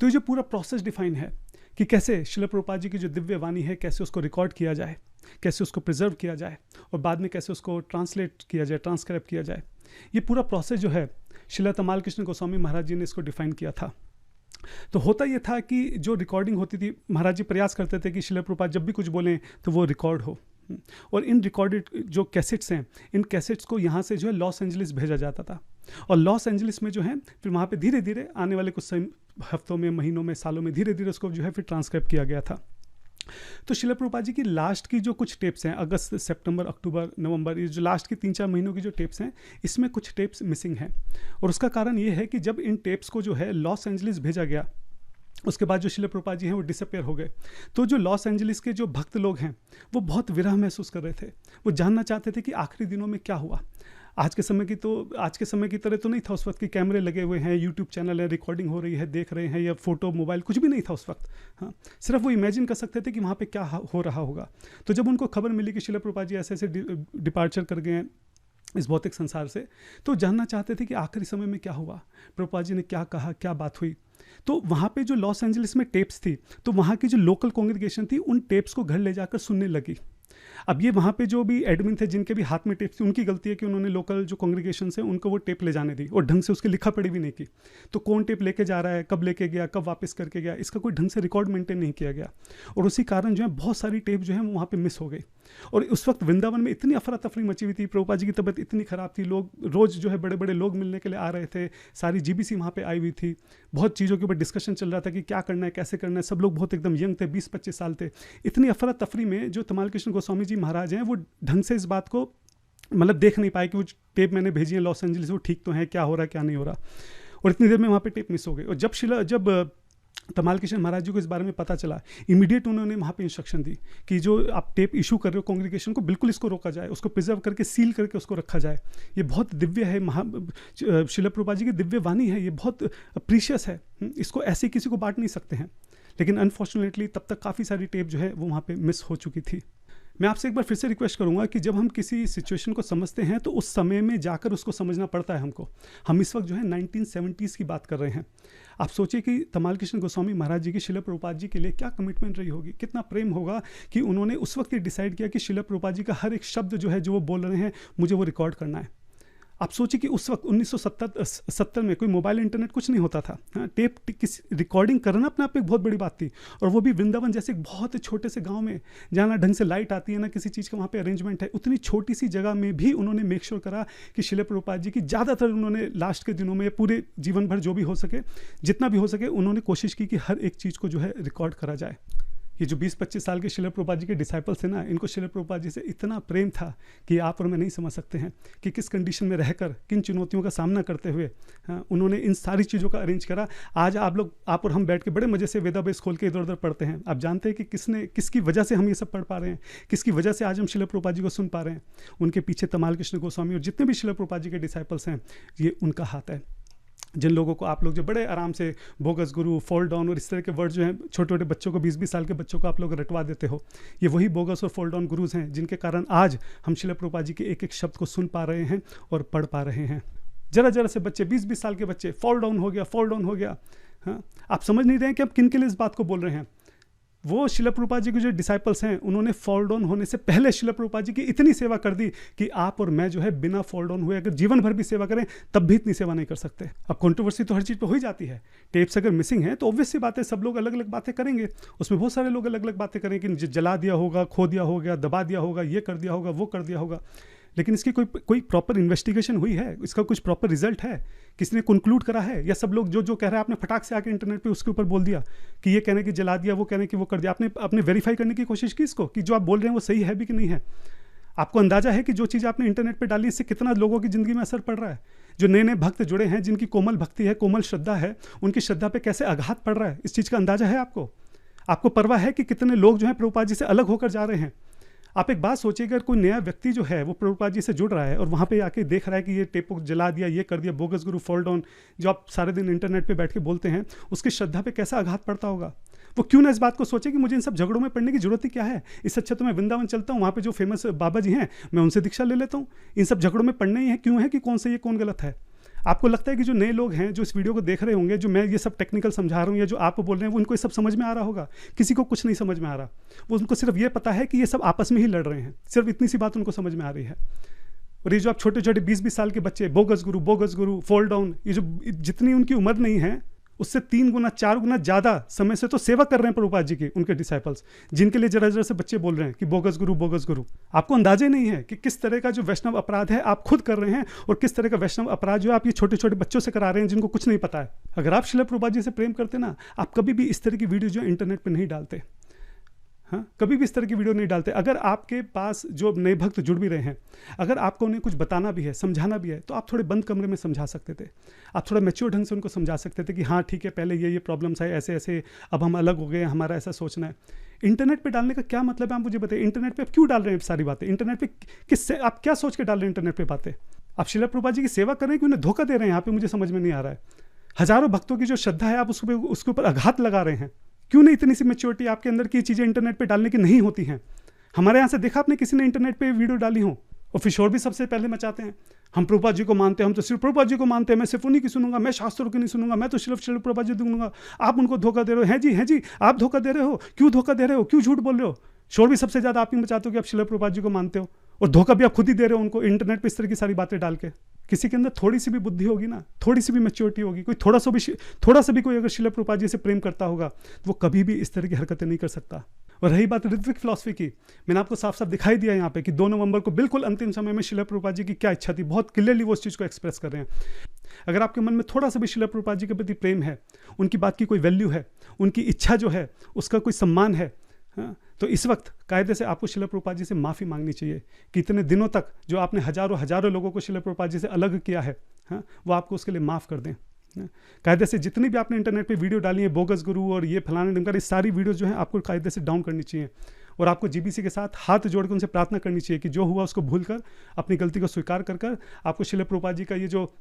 तो ये जो पूरा प्रोसेस डिफाइन है कि कैसे श्रील प्रभुपाद जी की जो दिव्य वाणी है कैसे उसको रिकॉर्ड किया जाए, कैसे उसको प्रिजर्व किया जाए और बाद में कैसे उसको ट्रांसलेट किया जाए, ट्रांसक्राइब किया जाए, ये पूरा प्रोसेस जो है श्रील तमाल कृष्ण गोस्वामी महाराज जी ने इसको डिफाइन किया था। तो होता ये था कि जो रिकॉर्डिंग होती थी, महाराज जी प्रयास करते थे कि श्रील प्रभुपाद जब भी कुछ बोलें तो वो रिकॉर्ड हो, और इन रिकॉर्डेड जो कैसेट्स हैं, इन कैसेट्स को यहाँ से जो है लॉस एंजलिस भेजा जाता था। और लॉस एंजलिस में जो है फिर वहाँ पे धीरे धीरे आने वाले कुछ हफ्तों में, महीनों में, सालों में धीरे धीरे उसको जो है फिर ट्रांसक्राइब किया गया था। तो श्रील प्रभुपाद जी की लास्ट की जो कुछ टेप्स हैं, अगस्त, सितंबर, अक्टूबर, नवंबर, ये जो लास्ट की 3-4 महीनों की जो टेप्स हैं, इसमें कुछ टेप्स मिसिंग हैं। और उसका कारण ये है कि जब इन टेप्स को जो है लॉस एंजलिस भेजा गया, उसके बाद जो श्रील प्रभुपाद जी हैं वो डिसअपेयर हो गए। तो जो लॉस एंजलिस के जो भक्त लोग हैं वो बहुत विरह महसूस कर रहे थे, वो जानना चाहते थे कि आखिरी दिनों में क्या हुआ। आज के समय की तरह तो नहीं था उस वक्त कि कैमरे लगे हुए हैं, यूट्यूब चैनल है, रिकॉर्डिंग हो रही है, देख रहे हैं, या फोटो, मोबाइल, कुछ भी नहीं था उस वक्त। हाँ, सिर्फ वो इमेजिन कर सकते थे कि वहाँ पे क्या हो रहा होगा। तो जब उनको खबर मिली कि श्रील प्रभुपाद जी ऐसे ऐसे डिपार्चर कर गए हैं इस भौतिक संसार से, तो जानना चाहते थे कि आखिरी समय में क्या हुआ, प्रभुपाद जी ने क्या कहा, क्या बात हुई। तो वहाँ पे जो लॉस एंजलिस में टेप्स थी, तो वहाँ की जो लोकल कांग्रेगेशन थी उन टेप्स को घर ले जाकर सुनने लगी। अब ये वहाँ पे जो भी एडमिन थे जिनके भी हाथ में टेप्स थी, उनकी गलती है कि उन्होंने लोकल जो कांग्रेगेशन है उनको वो टेप ले जाने दी और ढंग से उसकी लिखा पढ़ी भी नहीं की। तो कौन टेप लेके जा रहा है, कब लेके गया, कब वापस करके गया, इसका कोई ढंग से रिकॉर्ड मेंटेन नहीं किया गया। और उसी कारण जो है बहुत सारी टेप जो है वो वहाँ पे मिस हो गई। और उस वक्त वृंदावन में इतनी अफरा तफरी मची हुई थी, प्रभुपाद जी की तबीयत इतनी ख़राब थी, लोग रोज़ जो है बड़े बड़े लोग मिलने के लिए आ रहे थे, सारी जीबीसी वहाँ पे आई हुई थी, बहुत चीज़ों के ऊपर डिस्कशन चल रहा था कि क्या करना है, कैसे करना है। सब लोग बहुत एकदम यंग थे, 20-25 साल थे। इतनी अफरा तफरी में जो तमाल कृष्ण गोस्वामी जी महाराज हैं वो ढंग से इस बात को मतलब देख नहीं पाए कि वो टेप मैंने भेजी है लॉस एंजलिस, वो ठीक तो है, क्या हो रहा है, क्या नहीं हो रहा। और इतनी देर में वहाँ पे टेप मिस हो गई। और जब तमाल कृष्ण महाराज जी को इस बारे में पता चला, इमीडिएट उन्होंने वहाँ पे इंस्ट्रक्शन दी कि जो आप टेप इशू कर रहे हो कांग्रेगेशन को, बिल्कुल इसको रोका जाए, उसको प्रिजर्व करके सील करके उसको रखा जाए। ये बहुत दिव्य है, श्रील प्रभुपाद जी की दिव्य वाणी है, ये बहुत प्रीशियस है, इसको ऐसे किसी को बांट नहीं सकते हैं। लेकिन अनफॉर्चुनेटली तब तक काफ़ी सारी टेप जो है वो वहाँ पे मिस हो चुकी थी। मैं आपसे एक बार फिर से रिक्वेस्ट करूंगा कि जब हम किसी सिचुएशन को समझते हैं तो उस समय में जाकर उसको समझना पड़ता है हमको। हम इस वक्त जो है 1970s की बात कर रहे हैं। आप सोचिए कि तमाल कृष्ण गोस्वामी महाराज जी की श्रील प्रभुपाद जी के लिए क्या कमिटमेंट रही होगी, कितना प्रेम होगा कि उन्होंने उस वक्त ये डिसाइड किया कि श्रील प्रभुपाद जी का हर एक शब्द जो है जो वो बोल रहे हैं मुझे वो रिकॉर्ड करना है। आप सोचिए कि उस वक्त 1970 में कोई मोबाइल इंटरनेट कुछ नहीं होता था। हाँ, टेप किसी रिकॉर्डिंग करना अपने आप में एक बहुत बड़ी बात थी, और वो भी वृंदावन जैसे एक बहुत छोटे से गांव में जहाँ ना ढंग से लाइट आती है ना किसी चीज़ का वहाँ पे अरेंजमेंट है। उतनी छोटी सी जगह में भी उन्होंने मेक श्योर करा कि श्रील प्रभुपाद जी की ज़्यादातर उन्होंने लास्ट के दिनों में पूरे जीवन भर जो भी हो सके, जितना भी हो सके, उन्होंने कोशिश की कि हर एक चीज़ को जो है रिकॉर्ड करा जाए। ये जो 20-25 साल के श्रील प्रभुपाद जी के डिसाइपल्स थे ना, इनको श्रील प्रभुपाद जी से इतना प्रेम था कि आप और मैं नहीं समझ सकते हैं कि किस कंडीशन में रहकर, किन चुनौतियों का सामना करते हुए उन्होंने इन सारी चीज़ों का अरेंज करा। आज आप और हम बैठ के बड़े मज़े से वेदाबेस खोल के इधर उधर पढ़ते हैं। आप जानते हैं कि किसकी वजह से हम ये सब पढ़ पा रहे हैं, किसकी वजह से आज हम श्रील प्रभुपाद जी को सुन पा रहे हैं। उनके पीछे तमाल कृष्ण गोस्वामी और जितने भी श्रील प्रभुपाद जी के डिसाइपल्स हैं, ये उनका हाथ है। जिन लोगों को आप लोग जो बड़े आराम से बोगस गुरु, फॉल डाउन और इस तरह के वर्ड जो हैं छोटे छोटे बच्चों को, 20-20 साल के बच्चों को आप लोग रटवा देते हो, ये वही बोगस और फॉल डाउन गुरुज हैं जिनके कारण आज हम श्रील प्रभुपाद जी के एक एक शब्द को सुन पा रहे हैं और पढ़ पा रहे हैं। जरा से बच्चे, 20-20 साल के बच्चे, फॉल डाउन हो गया। हाँ, आप समझ नहीं रहे हैं कि आप किन के लिए इस बात को बोल रहे हैं। वो शिला प्रभुपाद जी के जो डिसाइपल्स हैं उन्होंने फॉल डाउन होने से पहले शिला प्रभुपाद जी की इतनी सेवा कर दी कि आप और मैं जो है बिना फॉल डाउन हुए अगर जीवन भर भी सेवा करें तब भी इतनी सेवा नहीं कर सकते। अब कंट्रोवर्सी तो हर चीज़ पे हो ही जाती है, टेप्स अगर मिसिंग है तो ऑब्वियस सी बात है सब लोग अलग अलग बातें करेंगे, उसमें बहुत सारे लोग अलग अलग बातें करेंगे कि जला दिया होगा, खो दिया होगा, दबा दिया होगा, ये कर दिया होगा, वो कर दिया होगा, लेकिन इसकी कोई प्रॉपर इन्वेस्टिगेशन हुई है? इसका कुछ प्रॉपर रिजल्ट है? किसने कंक्लूड करा है? या सब लोग जो कह रहा है आपने फटाक से आके इंटरनेट पे उसके ऊपर बोल दिया कि ये कहने की जला दिया, वो कहने की वो कर दिया, आपने वेरीफाई करने की कोशिश की इसको कि जो आप बोल रहे हैं वो सही है भी कि नहीं है? आपको अंदाजा है कि जो चीज़ आपने इंटरनेट पे डाली इससे कितना लोगों की ज़िंदगी में असर पड़ रहा है? जो नए नए भक्त जुड़े हैं, जिनकी कोमल भक्ति है, कोमल श्रद्धा है, उनकी श्रद्धा पे कैसे आघात पड़ रहा है, इस चीज़ का अंदाजा है आपको? आपको परवाह है कि कितने लोग जो है प्रभुपाद जी से अलग होकर जा रहे हैं? आप एक बात सोचिए, अगर कोई नया व्यक्ति जो है वो प्रभुपाद जी से जुड़ रहा है और वहाँ पे आके देख रहा है कि ये टेप को जला दिया, ये कर दिया, बोगस गुरु, फॉल डाउन, जो आप सारे दिन इंटरनेट पे बैठ के बोलते हैं, उसकी श्रद्धा पे कैसा आघात पड़ता होगा? वो क्यों ना इस बात को सोचे कि मुझे इन सब झगड़ों में पड़ने की जरूरत ही क्या है, इससे अच्छा तो मैं वृंदावन चलता हूँ, वहाँ पे जो फेमस बाबा जी हैं मैं उनसे दीक्षा ले लेता हूँ। इन सब झगड़ों में पड़ना ही है क्यों है कि कौन सही है कौन गलत है? आपको लगता है कि जो नए लोग हैं जो इस वीडियो को देख रहे होंगे, जो मैं ये सब टेक्निकल समझा रहा हूँ या जो आप बोल रहे हैं, वो उनको ये सब समझ में आ रहा होगा? किसी को कुछ नहीं समझ में आ रहा। वो उनको सिर्फ ये पता है कि ये सब आपस में ही लड़ रहे हैं, सिर्फ इतनी सी बात उनको समझ में आ रही है। और ये जो आप छोटे छोटे 20-20 साल के बच्चे बोगस गुरु, फॉल डाउन, ये जो जितनी उनकी उम्र नहीं है उससे 3 गुना 4 गुना ज़्यादा समय से तो सेवा कर रहे हैं प्रभुपाद जी की, उनके डिसाइपल्स, जिनके लिए जरा जरा से बच्चे बोल रहे हैं कि बोगस गुरु। आपको अंदाजा नहीं है कि किस तरह का जो वैष्णव अपराध है आप खुद कर रहे हैं और किस तरह का वैष्णव अपराध जो है आप ये छोटे छोटे बच्चों से करा रहे हैं जिनको कुछ नहीं पता है। अगर आप शिला प्रभुपाद जी से प्रेम करते ना, आप कभी भी इस तरह की वीडियो जो इंटरनेट पर नहीं डालते। हाँ, कभी भी इस तरह की वीडियो नहीं डालते। अगर आपके पास जो नए भक्त जुड़ भी रहे हैं, अगर आपको उन्हें कुछ बताना भी है, समझाना भी है, तो आप थोड़े बंद कमरे में समझा सकते थे। आप थोड़ा मैच्योर ढंग से उनको समझा सकते थे कि हाँ ठीक है, पहले ये प्रॉब्लम्स है, ऐसे ऐसे, अब हम अलग हो गए, हमारा ऐसा सोचना है। इंटरनेट पे डालने का क्या मतलब है, आप मुझे बताइए। इंटरनेट पे आप क्यों डाल रहे हैं सारी बातें? इंटरनेट पे किससे, आप क्या सोच के डाल रहे हैं इंटरनेट पे बातें? आप शिला प्रभुपाद जी की सेवा कर रहे हैं कि उन्हें धोखा दे रहे हैं? यहाँ पे मुझे समझ में नहीं आ रहा है। हजारों भक्तों की जो श्रद्धा है आप उसके ऊपर आघात लगा रहे हैं। क्यों नहीं इतनी सी मैच्योरिटी आपके अंदर की चीज़ें इंटरनेट पे डालने की नहीं होती हैं? हमारे यहाँ से देखा आपने किसी ने इंटरनेट पे वीडियो डाली हो? और फिर शोर भी सबसे पहले मचाते हैं, हम प्रभुपाद जी को मानते हैं, हम तो सिर्फ प्रभुपाद जी को मानते हैं, मैं सिर्फ उन्हीं की सुनूंगा, मैं शास्त्रों की नहीं सुनूंगा, मैं तो सिर्फ प्रभुपाद जी दूंगा। आप उनको धोखा दे रहे हो। हैं जी, आप धोखा दे रहे हो। क्यों धोखा दे रहे हो? क्यों झूठ बोल रहे हो? शोर भी सबसे ज़्यादा आप ही मचाते हो कि आप शिला प्रभुपाद जी को मानते हो, और धोखा भी आप खुद ही दे रहे हो उनको इंटरनेट पे इस तरह की सारी बातें डाल के। किसी के अंदर थोड़ी सी भी बुद्धि होगी ना, थोड़ी सी भी मैच्योरिटी होगी, कोई थोड़ा सा भी कोई अगर शिला प्रभुपाद जी से प्रेम करता होगा तो वो कभी भी इस तरह की हरकतें नहीं कर सकता। और रही बात ऋत्विक फिलॉसफी की, मैंने आपको साफ साफ दिखाई दिया यहाँ पे कि 2 नवंबर को बिल्कुल अंतिम समय में शिला प्रभुपाद जी की क्या इच्छा थी, बहुत क्लियरली वो उस चीज़ को एक्सप्रेस कर रहे हैं। अगर आपके मन में थोड़ा सा भी शिला प्रभुपाद जी के प्रति प्रेम है, उनकी बात की कोई वैल्यू है, उनकी इच्छा जो है उसका कोई सम्मान है, हाँ, तो इस वक्त कायदे से आपको शिला प्रभुपाद जी से माफ़ी मांगनी चाहिए कि इतने दिनों तक जो आपने हजारों लोगों को शिला प्रभुपाद जी से अलग किया है, हाँ, वो आपको उसके लिए माफ़ कर दें। कायदे से जितनी भी आपने इंटरनेट पे वीडियो डाली है बोगस गुरु और ये फलाने ढंग, ये सारी वीडियो जो है आपको कायदे से डाउन करनी चाहिए। और आपको जीबीसी के साथ हाथ जोड़ कर उनसे प्रार्थना करनी चाहिए कि जो हुआ उसको भूल कर, अपनी गलती को स्वीकार कर आपको शिला प्रभुपाद जी का ये जो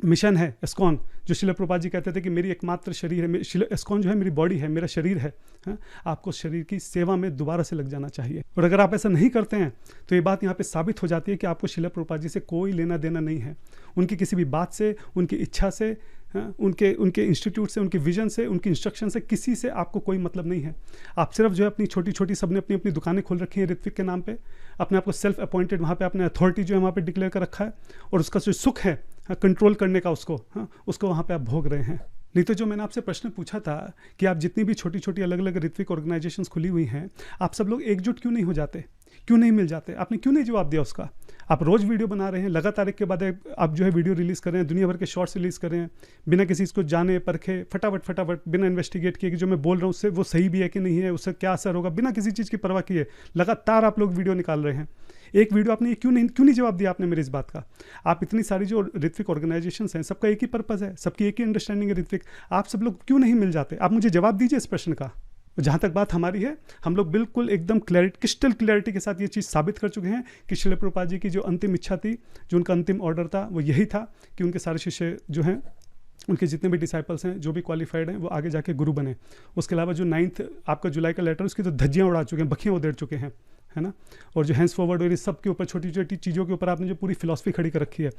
मिशन है एस्कॉन, जो शिला प्रभुपाद जी कहते थे कि मेरी एकमात्र शरीर है, एस्कॉन जो है मेरी बॉडी है, मेरा शरीर है, हाँ? आपको शरीर की सेवा में दोबारा से लग जाना चाहिए। और अगर आप ऐसा नहीं करते हैं तो ये बात यहाँ पे साबित हो जाती है कि आपको शिला प्रभुपाद जी से कोई लेना देना नहीं है। उनकी किसी भी बात से, उनकी इच्छा से, हाँ? उनके इंस्टीट्यूट से, उनके विजन से, उनकी इंस्ट्रक्शन से, किसी से आपको कोई मतलब नहीं है। आप सिर्फ जो है अपनी छोटी छोटी, सबने अपनी अपनी दुकानें खोल रखी हैं ऋत्विक के नाम पे, अपने आप को सेल्फ अपॉइंटेड वहाँ पे अपने अथॉरिटी जो है वहाँ पे डिक्लेयर कर रखा है, और उसका जो सुख है, हाँ, कंट्रोल करने का उसको, हाँ, उसको वहाँ पे आप भोग रहे हैं। नहीं तो जो मैंने आपसे प्रश्न पूछा था कि आप जितनी भी छोटी छोटी अलग अलग ऋत्विक ऑर्गेनाइजेशंस खुली हुई हैं, आप सब लोग एकजुट क्यों नहीं हो जाते, क्यों नहीं मिल जाते? आपने क्यों नहीं जवाब दिया उसका? आप रोज़ वीडियो बना रहे हैं, लगातार एक के बाद आप जो है वीडियो रिलीज़ कर रहे हैं, दुनिया भर के शॉर्ट्स रिलीज़ कर रहे हैं, बिना किसी को जाने परखे, फटाफट बिना इन्वेस्टिगेट किए कि जो मैं बोल रहा हूँ उससे वो सही भी है कि नहीं है, उससे क्या असर होगा, बिना किसी चीज़ की परवाह किए लगातार आप लोग वीडियो निकाल रहे हैं। एक वीडियो आपने क्यों नहीं जवाब दिया आपने मेरी इस बात का? आप इतनी सारी जो ऋत्विक ऑर्गेनाइजेशंस हैं, सबका एक ही पर्पज़ है, सबकी एक ही अंडरस्टैंडिंग है ऋत्विक, आप सब लोग क्यों नहीं मिल जाते? आप मुझे जवाब दीजिए इस प्रश्न का। जहाँ तक बात हमारी है, हम लोग बिल्कुल एकदम क्रिस्टल क्लैरिटी के साथ ये चीज़ साबित कर चुके हैं कि शिला प्रभुपाद जी की जो अंतिम इच्छा थी, जो उनका अंतिम ऑर्डर था, वो यही था कि उनके सारे शिष्य जो हैं, उनके जितने भी डिसाइपल्स हैं, जो भी क्वालिफाइड हैं, वो आगे जाके गुरु बने। उसके अलावा जो 9 आपका जुलाई का लेटर, उसकी तो धज्जियाँ उड़ा चुके हैं, बखियाँ उधेड़ चुके हैं, है ना। और जो हैंड्स फॉरवर्ड और इस सब के ऊपर छोटी छोटी चीज़ों के ऊपर आपने जो पूरी फिलॉसफी खड़ी कर रखी है,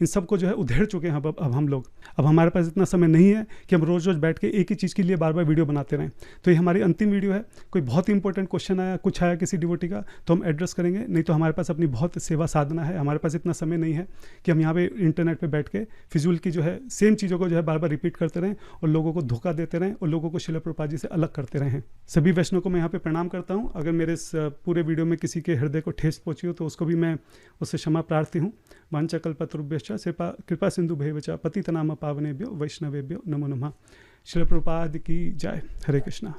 इन सब को जो है उधेड़ चुके हैं अब हम लोग। अब हमारे पास इतना समय नहीं है कि हम रोज़ रोज़ बैठ के एक ही चीज़ के लिए बार बार वीडियो बनाते रहें। तो ये हमारी अंतिम वीडियो है। कोई बहुत ही इंपॉर्टेंट क्वेश्चन आया, कुछ आया किसी डिवोटी का, तो हम एड्रेस करेंगे, नहीं तो हमारे पास अपनी बहुत सेवा साधना है। हमारे पास इतना समय नहीं है कि हम यहाँ पे इंटरनेट पे बैठ के फिजूल की जो है सेम चीज़ों को जो है बार बार रिपीट करते रहें और लोगों को धोखा देते रहें और लोगों को श्रील प्रभुपाद जी से अलग करते रहें। सभी वैष्णव को मैं यहाँ पे प्रणाम करता हूँ। अगर मेरे इस पूरे वीडियो में किसी के हृदय को ठेस पहुँची हो तो उसको भी मैं उससे क्षमा प्रार्थी हूँ। वाञ्छाकल्पतरुभ्यश्च कृपा सिंधु भैवच पतितनाम पावनेभ्यो वैष्णवेभ्यो नमो नमः। श्रील प्रभुपाद की जय। हरे कृष्णा।